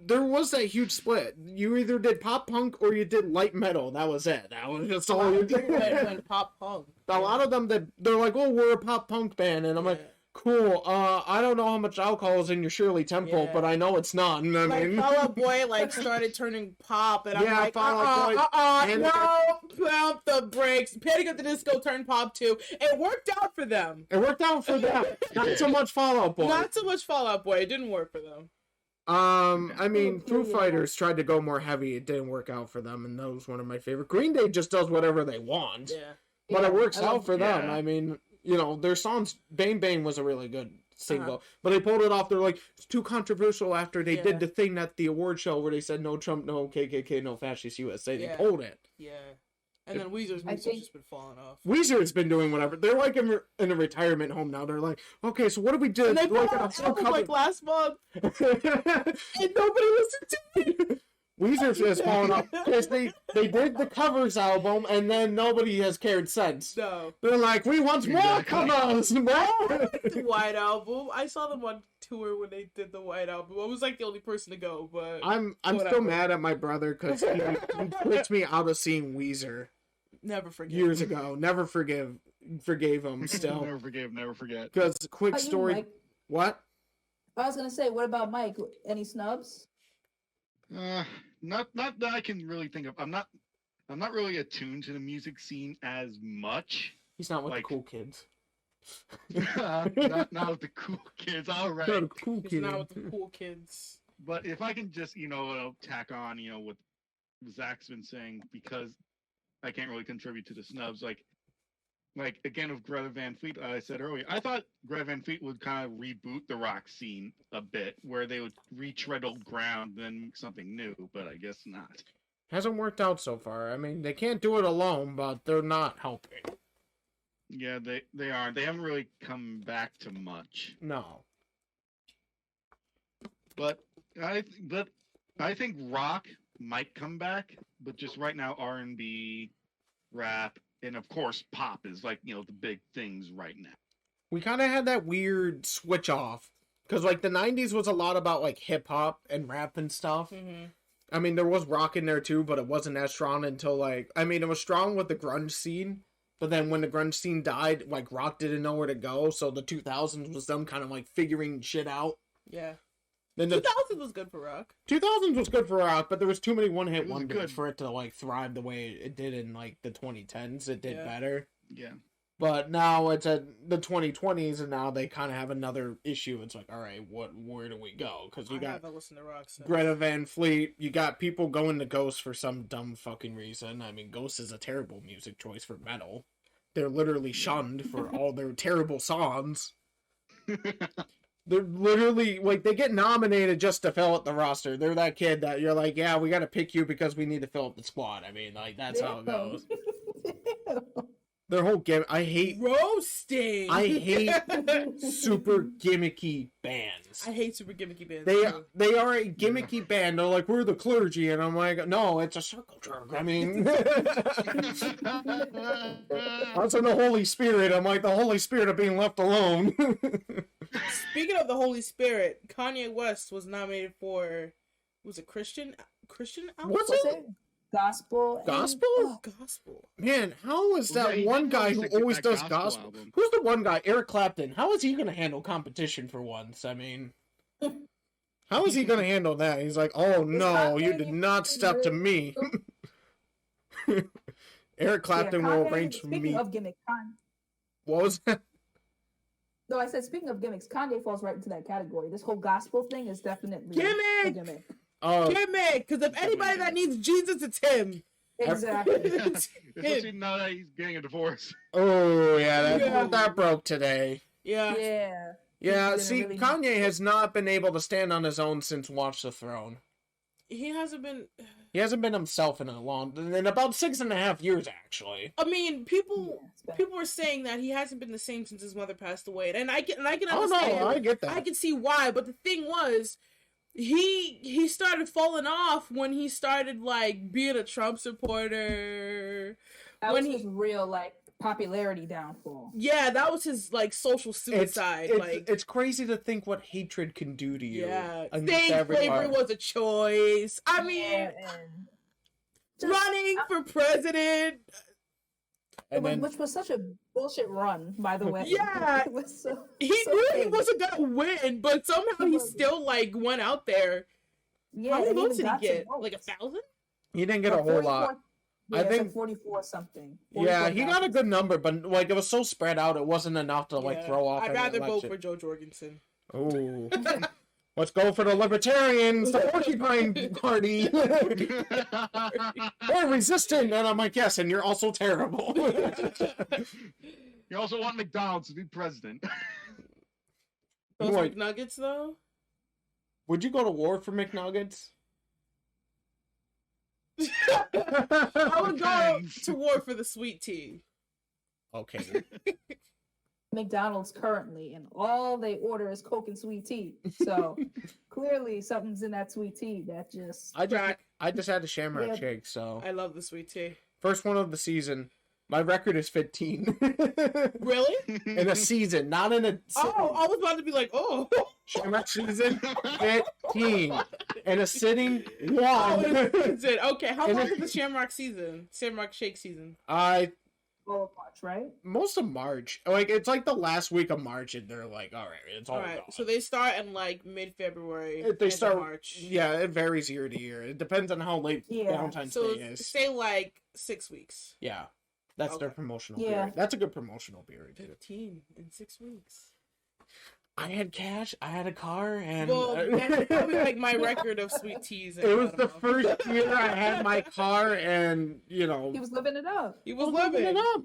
There was that huge split. You either did pop punk or you did light metal. That was it. That was just all you did. when pop punk. A lot of them they're like, oh, we're a pop punk band, and I'm like, cool. I don't know how much alcohol is in your Shirley Temple, Yeah. but I know it's none. I Like mean, Fall Out Boy like started turning pop, and I'm Yeah, like, Fall Out Boy. And- no, pump the brakes. Panic at the Disco turned pop too. It worked out for them. it worked out for them. Not so much Fall Out Boy. Not so much Fall Out Boy. It didn't work for them. I mean, Foo Yeah. Fighters tried to go more heavy. It didn't work out for them, and that was one of my favorite. Green Day just does whatever they want, Yeah. but it works I love- out for them. Yeah. I mean, you know, their songs, Bang Bang was a really good single, but they pulled it off. They're like, it's too controversial after they Yeah. did the thing at the award show where they said no Trump, no KKK, no fascist USA. They Yeah. pulled it. Yeah. And then Weezer's I music's think- just been falling off. Weezer's been doing whatever. They're like in a retirement home now. They're like, okay, so what do we do? And they put Like, out a an full album cover- like last month, and nobody listened to it. Weezer's just falling off because they did the covers album and then nobody has cared since. no. They're like, we want more Exactly. covers, more. The White Album. I saw them on tour when they did the White Album. I was like the only person to go, but I'm Whatever. still mad at my brother because he clicked me out of seeing Weezer never forget. years ago. Never forgave him still Never forgive, never forget. because quick How you, story. Mike? What? I was gonna say, what about Mike? Any snubs? Not that I can really think of. I'm not really attuned to the music scene as much. He's not with Like- the cool kids. not with the cool kids. All right. Not a cool He's kid. not with the cool kids. But if I can just, tack on, what Zach's been saying, because I can't really contribute to the snubs. Like, like again with Greta Van Fleet, I said earlier, I thought Greta Van Fleet would kind of reboot the rock scene a bit, where they would retread old ground, then make something new. But I guess not. Hasn't worked out so far. I mean, they can't do it alone, but they're not helping. Yeah, they aren't. They haven't really come back to much. No. But I think rock might come back, but just right now R&B, rap, and of course pop is like, the big things right now. We kind of had that weird switch off because like the 90s was a lot about like hip hop and rap and stuff. Mm-hmm. I mean, there was rock in there too, but it wasn't as strong until like, I mean, it was strong with the grunge scene, but then when the grunge scene died, like rock didn't know where to go. So the 2000s was them kind of like figuring shit out. Yeah. Then the 2000s was good for rock. 2000s was good for rock, but there was too many one-hit It was wonders good. for it to like thrive the way it did in like the 2010s. It did better. Yeah. But now it's at the 2020s, and now they kind of have another issue. It's like, all right, where do we go? Because you I got haven't listened to rock since. Greta Van Fleet, you got people going to Ghost for some dumb fucking reason. I mean, Ghost is a terrible music choice for metal. They're literally shunned for all their terrible songs. They're literally, like, they get nominated just to fill out the roster. They're that kid that you're like, yeah, we got to pick you because we need to fill up the squad. I mean, like, that's how it goes. Their whole game, I hate roasting. I hate super gimmicky bands. I hate super gimmicky bands. They are a gimmicky band. They're like, we're the clergy, and I'm like, no, it's a circle jerk. I mean, that's in the Holy Spirit. I'm like, the Holy Spirit of being left alone. Speaking of the Holy Spirit, Kanye West was nominated for, was it Christian album? What's it? Gospel. Gospel. Man, how is that one guy who always does gospel? Album. Who's the one guy? Eric Clapton. How is he going to handle competition for once? I mean, how is he going to handle that? He's like, oh no, you did not step to me. Eric Clapton will arrange for me. Speaking of gimmicks, What was that? no, I said speaking of gimmicks, Kanye falls right into that category. This whole gospel thing is definitely a Gimmick! gimmick. Gimmick! Because if anybody that needs Jesus, it's him. Exactly. Especially now that he's getting a divorce. Oh, yeah, Yeah. that broke today. Yeah. Yeah. Yeah, Didn't see, really- Kanye has not been able to stand on his own since Watch the Throne. He hasn't been. He hasn't been himself in about 6.5 years, actually. I mean, people Yeah, it's bad. people were saying that he hasn't been the same since his mother passed away, and I can Oh, understand. no, I get that. I can see why, but the thing was, he started falling off when he started like being a Trump supporter. That when was he- his real like popularity downfall. Yeah, that was his like social suicide. It's crazy to think what hatred can do to you. Yeah, against steak everyone. flavor was a choice. I mean, Yeah, and just- running for president. And then, which was such a bullshit run, by the way. Yeah. It was so, He so knew he big. wasn't gonna win, but somehow he still like went out there. Yeah, How many and votes even did he got some get? Like votes. 1,000? he didn't get a Like whole 44 lot. Yeah, I it's like think- 44 something. Yeah, he got a 44,000. good number, but like it was so spread out, it wasn't enough to like Yeah. throw off. I'd any rather vote election. for Joe Jorgensen. Ooh. Let's go for the libertarians, the Porcupine Party. We're resistant, and I'm like, yes, and you're also terrible. You also want McDonald's to be president. Those Wait. McNuggets though? Would you go to war for McNuggets? I would go Depends. to war for the sweet tea. Okay. McDonald's currently, and all they order is Coke and sweet tea. So clearly, something's in that sweet tea that just. I just had a Shamrock Yeah. shake, so I love the sweet tea. first one of the season. My record is 15 Really? in a season, not in a Oh, I was about to be like, oh. Shamrock season. 15 in a sitting Oh, one. is it? Okay, how And long it- is the Shamrock season? Shamrock Shake season. I All of March, right? most of March, like it's like the last week of March, and they're like, all right, it's all All right, gone. so they start in like mid-February. They end start of March. Yeah, it varies year to year. It depends on how late Yeah. Valentine's So Day is. say like 6 weeks. Yeah, that's their Okay. promotional Yeah. period. That's a good promotional period too. 15 in 6 weeks. I had cash, I had a car, and Well, that's probably like my record of sweet teas. it was the first year I had my car, and you know, He was living it up. He was living living. it up.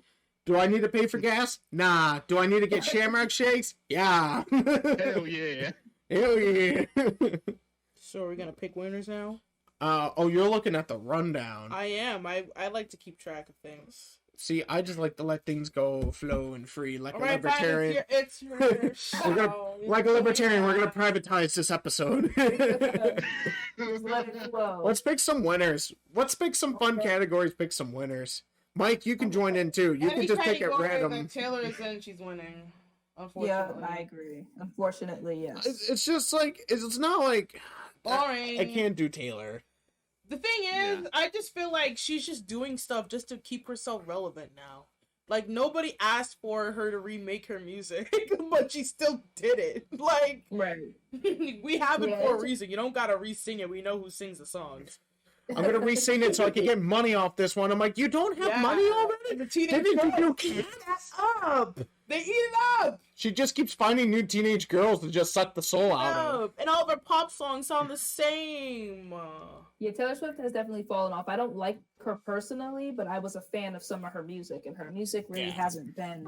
Do I need to pay for gas? Nah. Do I need to get Shamrock Shakes? Yeah. Hell yeah. Hell yeah. So are we gonna pick winners now? Oh, you're looking at the rundown. I am. I like to keep track of things. See, I just like to let things go, flow, and free, like All a right, libertarian. it's your We're gonna, show. like a libertarian, we're gonna privatize this episode. Just let it flow. Let's pick some winners. Let's pick some fun categories. Pick some winners. Mike, you can join in too. You can just pick at random. Taylor is in. She's winning. Yeah, Unfortunately. I agree. Unfortunately, yes. It's just like it's not like Boring. I can't do Taylor. The thing is, I just feel like she's just doing stuff just to keep herself relevant now. Like, nobody asked for her to remake her music, but she still did it. Like, Right. we have it for a reason. You don't gotta re-sing it. We know who sings the songs. I'm gonna re-sing it so I can get money off this one. I'm like, you don't have money already? And the teenage You girls can't. eat that up. They eat it up. She just keeps finding new teenage girls to just suck the soul out of. And all of her pop songs sound the same. Yeah, Taylor Swift has definitely fallen off. I don't like her personally, but I was a fan of some of her music, and her music really hasn't been.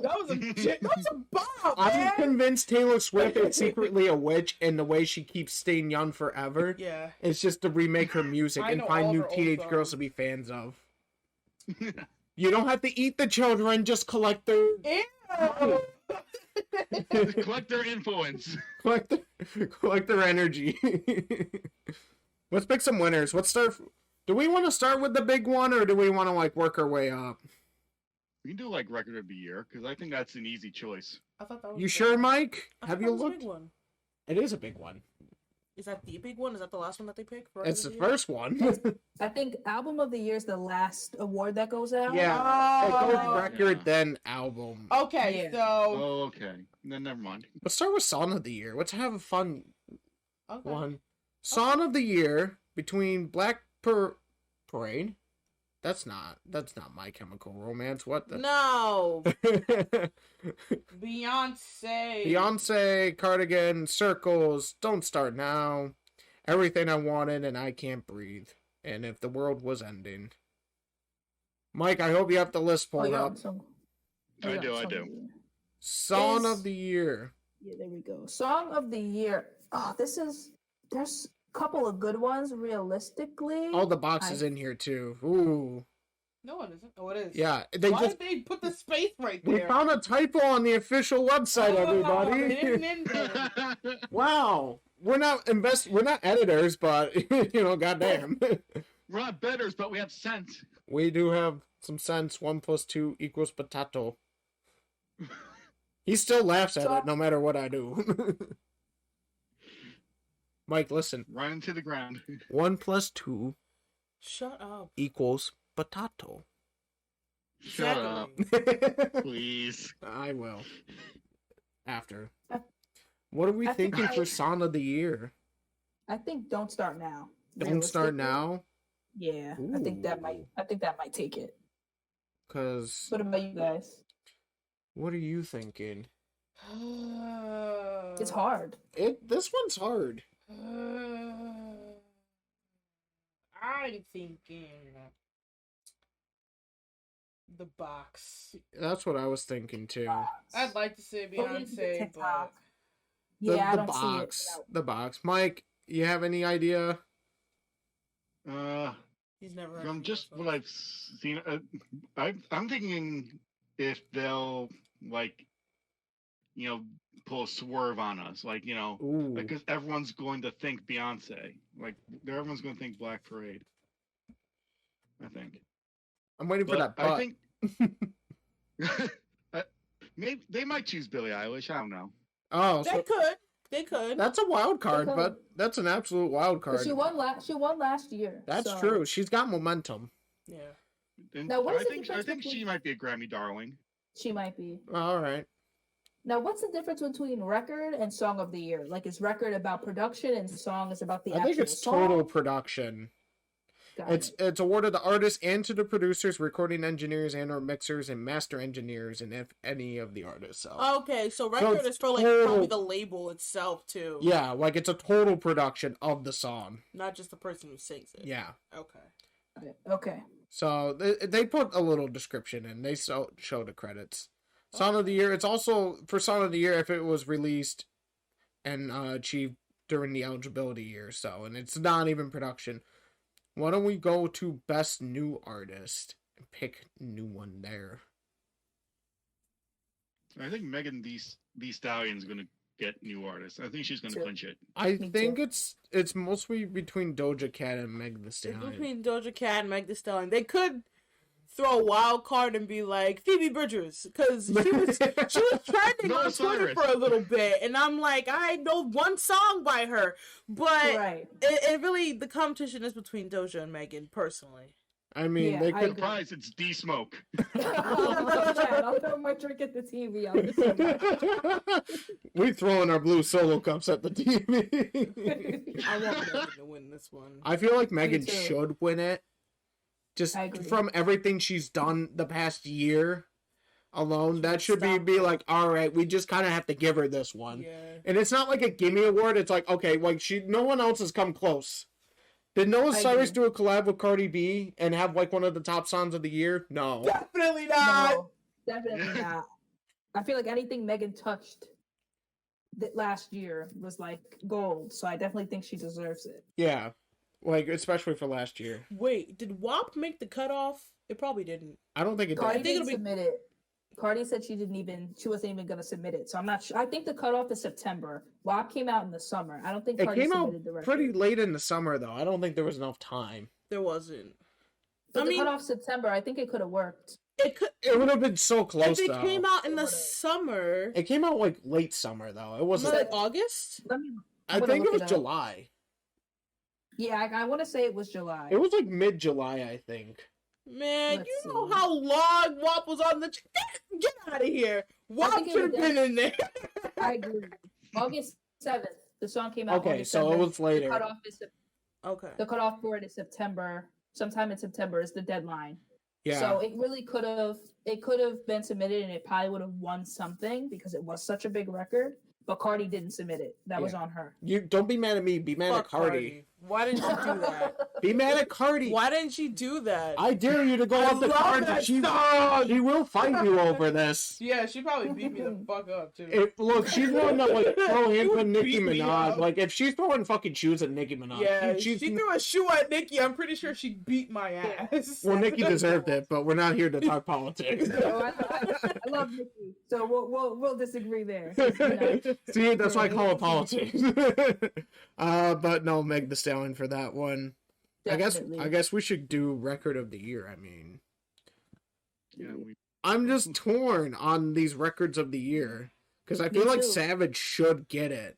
That was a bop, I'm man. convinced Taylor Swift is secretly a witch, and the way she keeps staying young forever Yeah. is just to remake her music I and know find all new her old teenage songs. girls to be fans of. You don't have to eat the children, just collect their Ew. Collect their influence. collect their energy. Let's pick some winners. Let's start. Do we want to start with the big one, or do we want to like work our way up? We can do like record of the year because I think that's an easy choice. I thought that was You the sure, big one. Mike? I Have thought you that was the looked? big one. It is a big one. Is that the big one? Is that the last one that they picked? For It's the Record of first one. I think Album of the Year is the last award that goes out. Yeah, it goes Oh. record then album. Okay, Yeah. so Oh, okay. Then never mind. Let's start with Song of the Year. Let's have a fun okay. one. Song of the Year between Black Parade. That's not My Chemical Romance. What the? No, Beyonce. Beyonce, Cardigan, Circles, Don't Start Now, Everything I Wanted and I Can't Breathe, and If the World Was Ending. Mike, I hope you have the list pulled up. I do. Song of the Year. Yeah, there we go. Song of the Year. Oh, there's a couple of good ones, realistically. All the boxes in here too. Ooh. No, it isn't. Oh, it is. Yeah, Why did they put the space right we there? found a typo on the official website, They everybody. didn't end there. Wow. We're not editors, but goddamn. We're not betters, but we have sense. We do have some sense. 1 + 2 = potato. He still laughs at it no matter what I do. Mike, listen. Run into the ground. 1 + 2 Shut up. = potato. Shut up, please. I will. After. What are we thinking for Song of the Year? I think Don't Start Now. Don't Start Realistically, Now? Yeah, I think that might take it. Because What about you guys? what are you thinking? It's hard. This one's hard. I'm thinking the box. That's what I was thinking too. I'd like to say Beyonce, but Yeah, I the don't box. see it. The box. Mike, you have any idea? he's never. From just what I've seen, I'm thinking if they'll pull a swerve on us, Ooh. because everyone's going to think Beyonce, everyone's going to think Black Parade. I think. I'm waiting for that I but. think maybe they might choose Billie Eilish. I don't know. Oh, They so could. They could. that's a wild card, They could. but that's an absolute wild But card. she won last year. That's so- true. She's got momentum. Yeah. And Now, what is I the think difference she between- might be a Grammy darling. She might be. All right. Now, what's the difference between record and Song of the Year? Like, is record about production and song is about the I actual think it's song? total production. It's awarded to artists and to the producers, recording engineers, and or mixers and master engineers, and if any of the artists. So. Okay, so record it's is for like total- probably the label itself too. Yeah, like it's a total production of the song. Not just the person who sings it. Yeah. Okay. Okay. So they put a little description in. They show the credits. Song of the Year. It's also for Song of the Year if it was released and achieved during the eligibility year. So, and it's not even production. Why don't we go to Best New Artist and pick a new one there? I think Megan Thee Stallion's going to get new artists. I think she's going to clinch it. I Me think too. it's mostly between Doja Cat and Meg Thee It's Stallion. between Doja Cat and Meg Thee Stallion. They could throw a wild card and be like Phoebe Bridgers, because she was trending No, on Twitter Cyrus. for a little bit, and I'm like, I know one song by her, but Right. it really, the competition is between Doja and Megan, personally. I mean, Yeah, they I could. agree. Surprise, it's D-Smoke. I'll throw my drink at the TV. I'll just say We throwing our blue solo cups at the TV. I want Megan to win this one. I feel like Megan too. should win it. Just I agree. from everything she's done the past year alone, that should Stop. be like, all right, we just kind of have to give her this one. Yeah. And it's not like a gimme award. It's like, okay, like no one else has come close. Did Noah I Cyrus agree. do a collab with Cardi B and have like one of the top songs of the year? No. Definitely not. no, definitely not. I feel like anything Megan touched that last year was like gold, so I definitely think she deserves it. Yeah. Like, especially for last year. Wait, did WAP make the cutoff? It probably didn't. I don't think it Cardi did. think didn't it'll be- submit it. Cardi said she wasn't even gonna submit it, so I'm not sure. I think the cutoff is September. WAP came out in the summer. I don't think It Cardi came out submitted the record. pretty late in the summer, though. I don't think there was enough time. There wasn't. But I the mean- cutoff September. I think it could have worked. It could. It would have been so If close, it though. came out in the Would've. summer, It came out like late summer, though. It was wasn't. it like August? Let me. I gonna think it look was it up. July. Yeah, I want to say it was July. It was like mid-July, I think. Man, Let's you know see. how long WAP was on the. Get out of here. WAP think it should have was- been in there. I agree. August 7th. The song came out. Okay, August so 7th. it was later. Okay. The cutoff for it is September. Sometime in September is the deadline. Yeah. So it really could have been submitted and it probably would have won something because it was such a big record. But Cardi didn't submit it. That was Yeah. on her. You don't be mad at me. Be mad Fuck at Cardi. Why didn't you do that? Be mad at Cardi. Why didn't she do that? I dare you to go I up to love Cardi. that She song! will fight you over this. Yeah, she probably beat me the fuck up too. Look, she's one that like throw hands You with Nicki beat me Minaj. up. Like if she's throwing fucking shoes at Nicki Minaj, Yeah, she's she threw a shoe at Nicki. I'm pretty sure she beat my ass. well, Nicki deserved it, but we're not here to talk politics. So I love Nicki. So we'll disagree there. See, that's why I call it politics. But no, Meg Thee Stallion for that one. Definitely. I guess we should do record of the year. I mean, Yeah, I'm just torn on these records of the year because I feel Me like too. Savage should get it,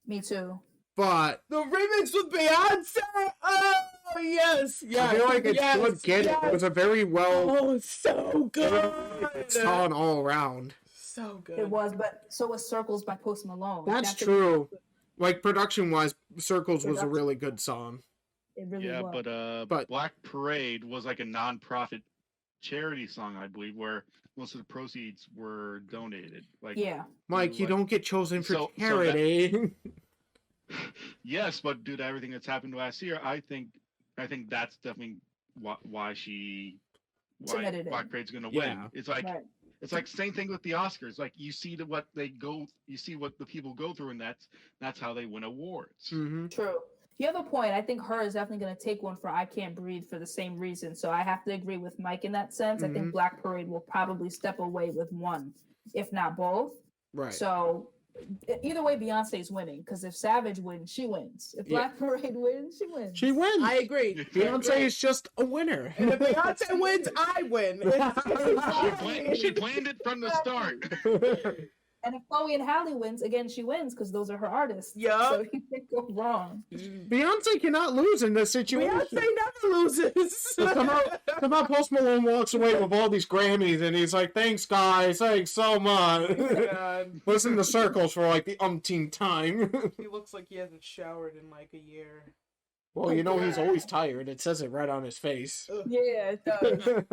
Me too. but The remix with Beyonce. Oh yes, yes. I feel like it yes, should get it. It was a very well Oh, it's so good. song all around. So good. It was, but so was Circles by Post Malone. That's a- true. Like production wise, Circles was a Production. really good song. It really yeah, was. But- Black Parade was like a non-profit charity song, I believe, where most of the proceeds were donated. Like, Yeah. Mike, you like- don't get chosen for So that- charity. yes, but due to everything that's happened last year, I think that's definitely why Submitted it. Black Parade's gonna Yeah. win. It's like Right. it's like same thing with the Oscars. Like you see what the people go through, and that's how they win awards. hmm True. You have a point. I think her is definitely going to take one for I Can't Breathe for the same reason. So I have to agree with Mike in that sense. I Mhm. think Black Parade will probably step away with one, if not both. Right. So either way, Beyonce's winning because if Savage wins, she wins. If Yeah. Black Parade wins, she wins. She wins. I agree. Beyonce is just a winner. And if Beyonce wins, I win. She planned it from the start. And if Chloe and Halle wins, again, she wins because those are her artists. Yup. So you can't go wrong. Beyonce cannot lose in this situation. Beyonce never loses. So somehow Post Malone walks away with all these Grammys, and he's like, "Thanks, guys. Thanks so much." God. Listen to Circles for like the umpteenth time. He looks like he hasn't showered in like a year. Well, you know he's always tired. It says it right on his face. Yeah, it does.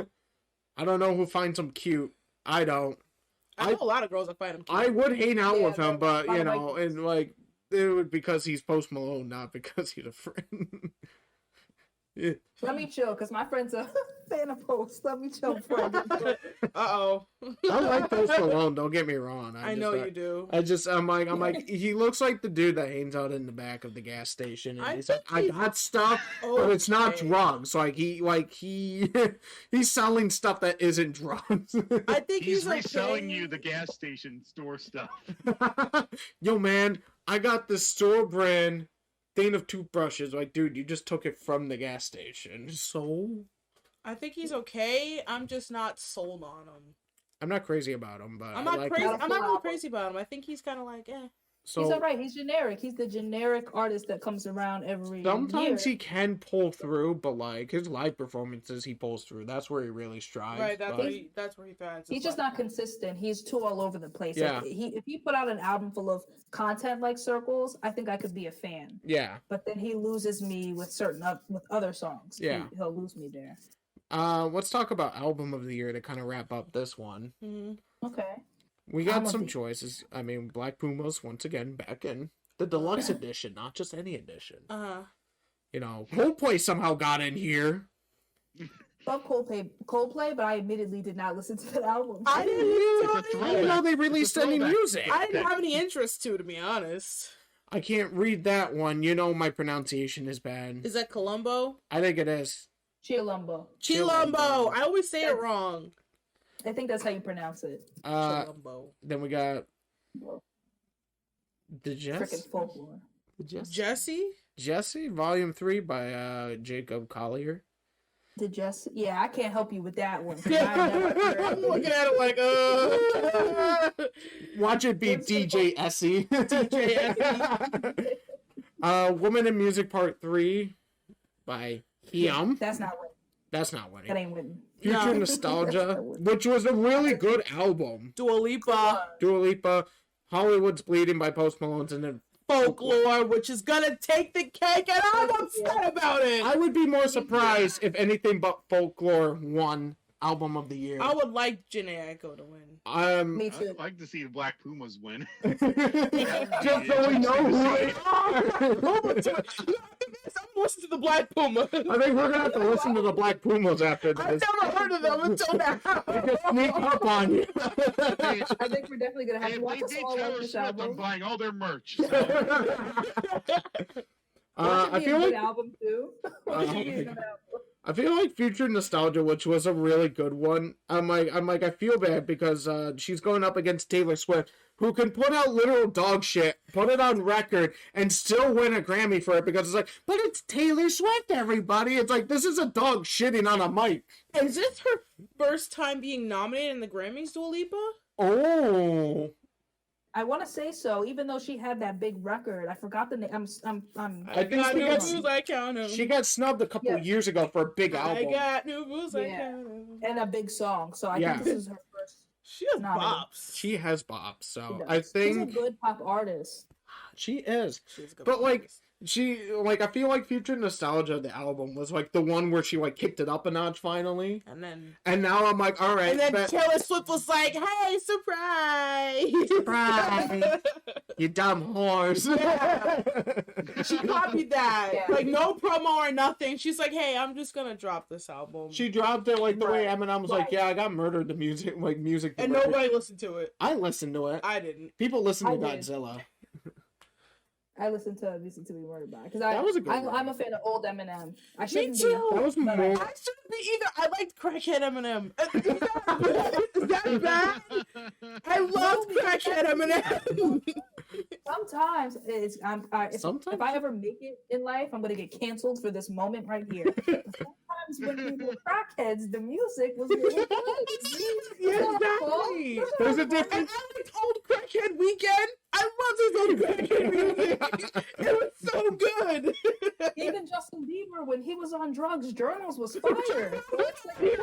I don't know who finds him cute. I don't. I know a lot of girls that find him cute. I would hang out Yeah, with him, but I you like know, this. and like it would because he's Post Malone, not because he's a friend. Yeah. Let me chill, because my friend's a fan of Post. Let me chill before I get into it. Uh-oh. I like Post Malone. Don't get me wrong. I know you do. I'm like, he looks like the dude that hangs out in the back of the gas station, and I he's like, I think got stuff, but it's not Okay. drugs. He's selling stuff that isn't drugs. I think He's okay. reselling you the gas station store stuff. Yo, man, I got this store brand thing of toothbrushes. Like, dude, you just took it from the gas station. So, I think he's okay. I'm just not sold on him. I'm not crazy about him, but I'm I not like crazy. him. Not a I'm full not really album. crazy about him. I think he's kind of like, eh. So, He's alright. He's generic. He's the generic artist that comes around every sometimes year. he can pull through, but like his live performances, he pulls through. That's where he really strives. Right. That's but- where he finds. He's his just life. not consistent. He's too all over the place. Yeah. Like, if he put out an album full of content like Circles, I think I could be a fan. Yeah. But then he loses me with with other songs. Yeah. He'll lose me there. Let's talk about album of the year to kind of wrap up this one. Mhm. Okay. We got Album of some the- choices. I mean, Black Pumas once again back in the deluxe edition, not just any edition. You know, Coldplay somehow got in here. Love Coldplay, but I admittedly did not listen to that album. I didn't. It's a I didn't know they It's a released any throwback. music. I didn't have any interest to be honest. I can't read that one. You know my pronunciation is bad. Is that Columbo? I think it is. Chilumbo. Chilumbo. I always say it wrong. I think that's how you pronounce it. Chilumbo. Then we got the Freaking folklore. Jesse? Volume 3 by Jacob Collier. Yeah, I can't help you with that one. 'cause I never heard I'm it. looking at it like, Watch it be What's DJ Essie. DJ Woman in Music Part 3 by him. That's not winning. That's not That winning. ain't winning. Future No. Nostalgia, which was a really good album. Dua Lipa. Dua Lipa, Hollywood's Bleeding by Post Malone's, and then Folklore, which is gonna take the cake, and I'm upset about it. I would be more surprised if anything but Folklore won Album of the Year. I would like Janae Echo to win. Me I'd too. like to see the Black Pumas win. Just so we know who they are. I'm gonna listen to the Black Puma. I think we're gonna have to listen to the Black Pumas after I've this. never heard of them until now. They just sneak up on you. I think we're definitely gonna have Hey, to if watch they us beat all like Taylor this Swift, I'm album. buying all their merch. I feel like album too. I feel like Future Nostalgia, which was a really good one. I'm like I feel bad because she's going up against Taylor Swift, who can put out literal dog shit, put it on record, and still win a Grammy for it because it's like, but it's Taylor Swift, everybody. It's like this is a dog shitting on a mic. Is this her first time being nominated in the Grammys, Dua Lipa? Oh, I want to say so, even though she had that big record. I forgot the name. I think got she new got- rules, I count 'em. she got snubbed a couple Yeah. years ago for a big I album. got new rules, I Yeah. count 'em. and a big song. So I Yeah. think this is her first. She has Nominated. bops. She has bops, so She I does. She's a think good pop artist. she is. She's a good But, like, artist. She I feel like Future Nostalgia, the album, was like the one where she like kicked it up a notch finally. And then And now I'm like, all right, and then but- Taylor Swift was like, "Hey, surprise! Surprise! you dumb whores. She copied that, Yeah. like no promo or nothing. She's like, "Hey, I'm just gonna drop this album," She dropped it like the way Right. Eminem was like, Right. yeah, I got murdered the music, like music. and director. nobody listened to it. I listened to it. I didn't. People listen to I did. Godzilla. I listened to Music to Be Murdered by because That was a good I'm one. a fan of old Eminem. I Me shouldn't be, too. That was but more. I shouldn't be either. I liked Crackhead Eminem. Is that bad? I loved Crackhead Eminem. Sometimes if Sometimes? I ever make it in life, I'm gonna get canceled for this moment right here. Sometimes when we were crackheads, the music was really good. Yeah, exactly. There's a And difference. I liked old Crackhead Weekend. I I love this old Grammy music. It was so good. Even Justin Bieber, when he was on drugs, Journals was fire. So it's like, It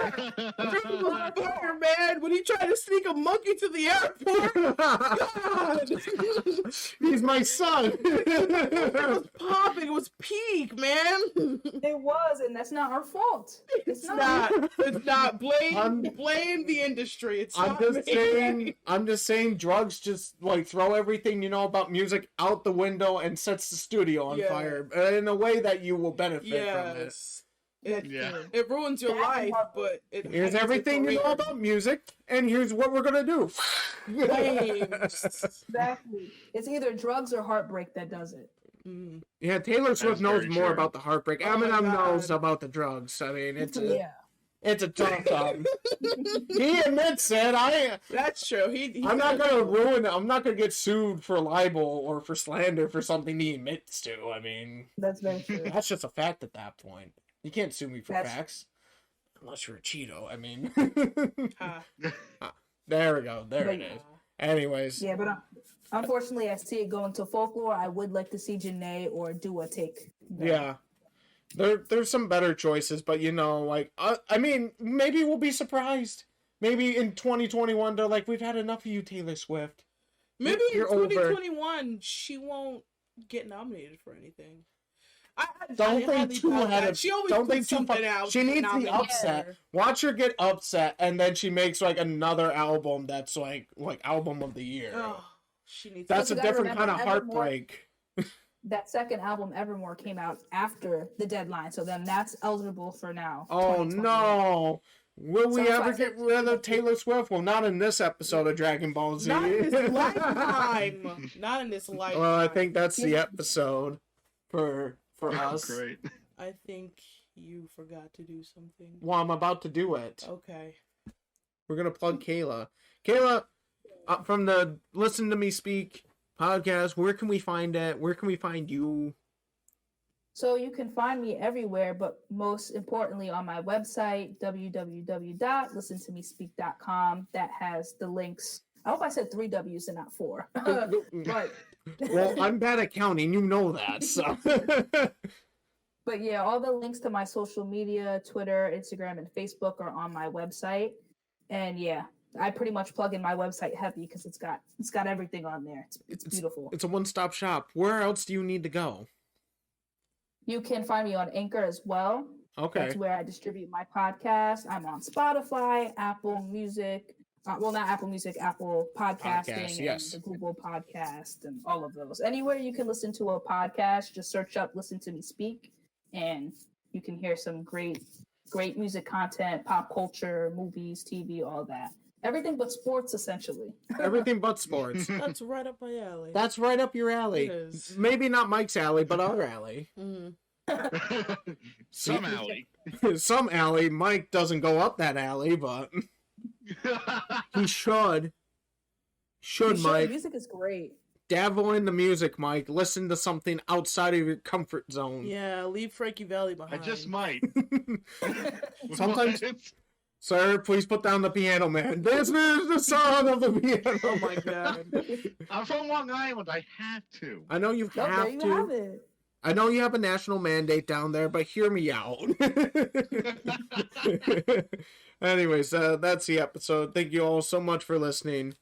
was fire, man. When he tried to sneak a monkey to the airport. God. He's my son. It was popping. It was peak, man. it was, and that's not our fault. It's not. It's not. Blame the industry. It's I'm not just me. saying. I'm just saying. Drugs just like throw everything you know about music out the window and sets the studio on Yeah. fire in a way that you will benefit from it. Yes. It, Yeah. it ruins your Yeah. life, but it Here's ends your everything you know career. about music, and here's what we're gonna do. Flames. Exactly. It's either drugs or heartbreak that does it. Mm. Yeah, Taylor Swift knows very more true. about the heartbreak. Oh my Eminem God. knows about the drugs. I mean, it's a, Yeah. it's a tough time. He admits it. That's true. I'm not gonna ruin it. I'm not gonna get sued for libel or for slander for something he admits to. I mean, That's very true. that's just a fact at that point. You can't sue me for That's- facts. Unless you're a Cheeto. I mean. Ah, There we go. There But it is. Anyways. Yeah, but unfortunately, I see it going to folklore. I would like to see Janae or Dua take. that. Yeah. There's some better choices, but you know, like, I mean, maybe we'll be surprised. Maybe in 2021, they're like, we've had enough of you, Taylor Swift. maybe in You're over. 2021 she won't get nominated for anything. Don't I think highly too doubt ahead that. of. She always Don't puts think too something far. out. She to needs the nominate upset. her. Watch her get upset, and then she makes like another album that's like album of the year. Oh, she needs. That's you a gotta different kind remember, of Evermore- heartbreak. That second album, Evermore, came out after the deadline, so then that's eligible for now. Oh 2020. no! Will we So ever I get said- rid of Taylor Swift? Well, not in this episode of Dragon Ball Z. Not in this lifetime. Not in this lifetime. Well, I think that's the episode for us. Great. I think you forgot to do something. Well, I'm about to do it. Okay. We're gonna plug Kayla. Kayla, from the Listen to Me Speak podcast. Where can we find it? Where can we find you? So you can find me everywhere, but most importantly on my website, www.listentomespeak.com. That has the links. I hope I said 3 W's and not 4. But Well, I'm bad at counting. You know that. So. But yeah, all the links to my social media, Twitter, Instagram, and Facebook are on my website. And yeah, I pretty much plug in my website heavy because it's got everything on there. It's beautiful. It's a one-stop shop. Where else do you need to go? You can find me on Anchor as well. Okay. That's where I distribute my podcast. I'm on Spotify, Apple Music. Well, not Apple Music, Apple Podcasting, Podcast, yes. and the Google Podcast, and all of those. Anywhere you can listen to a podcast, just search up "Listen to Me Speak," and you can hear some great music content, pop culture, movies, TV, all that. Everything but sports, essentially. Everything but sports. That's right up my alley. That's right up your alley. It is. Maybe not Mike's alley, but our alley. Mhm. Some alley. Some alley. Mike doesn't go up that alley, but he should. Should, Mike. Music is great. Dabble in the music, Mike. Listen to something outside of your comfort zone. Yeah, leave Frankie Valley I behind. just might. Sometimes- What? Sir, please put down the piano, man. This is the sound of the piano. Oh my god. I'm from Long Island. I have to. I know you Oh, there have you to. have it. I know you have a national mandate down there, but hear me out. Anyways, that's the episode. Thank you all so much for listening.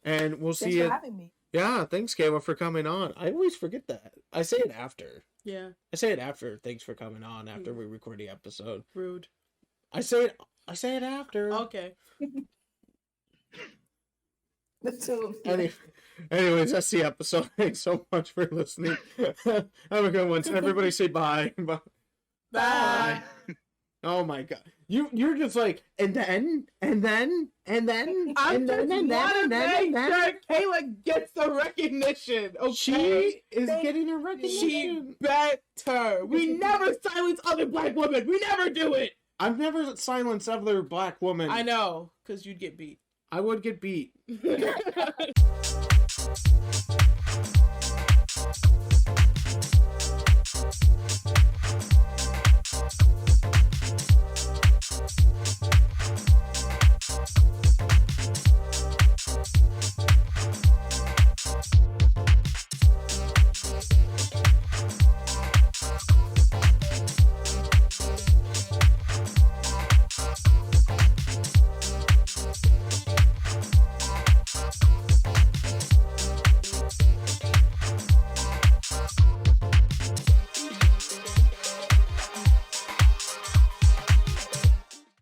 And we'll see Thanks you. for having me. Yeah, thanks, Kayla, for coming on. I always forget that. I say it after. Yeah, I say it after. Thanks for coming on after we record the episode. rude. I say it after. Okay. The two of you. Anyways, that's the episode. Thanks so much for listening. Have a good one. Everybody say bye. Bye. Bye. Oh my god. You're just like, and then. I just want to make sure Kayla gets the recognition. Okay. She is getting a recognition. She better. We never silence other black women. We never do it. I've never silenced other black women. I know, because you'd get beat. I would get beat.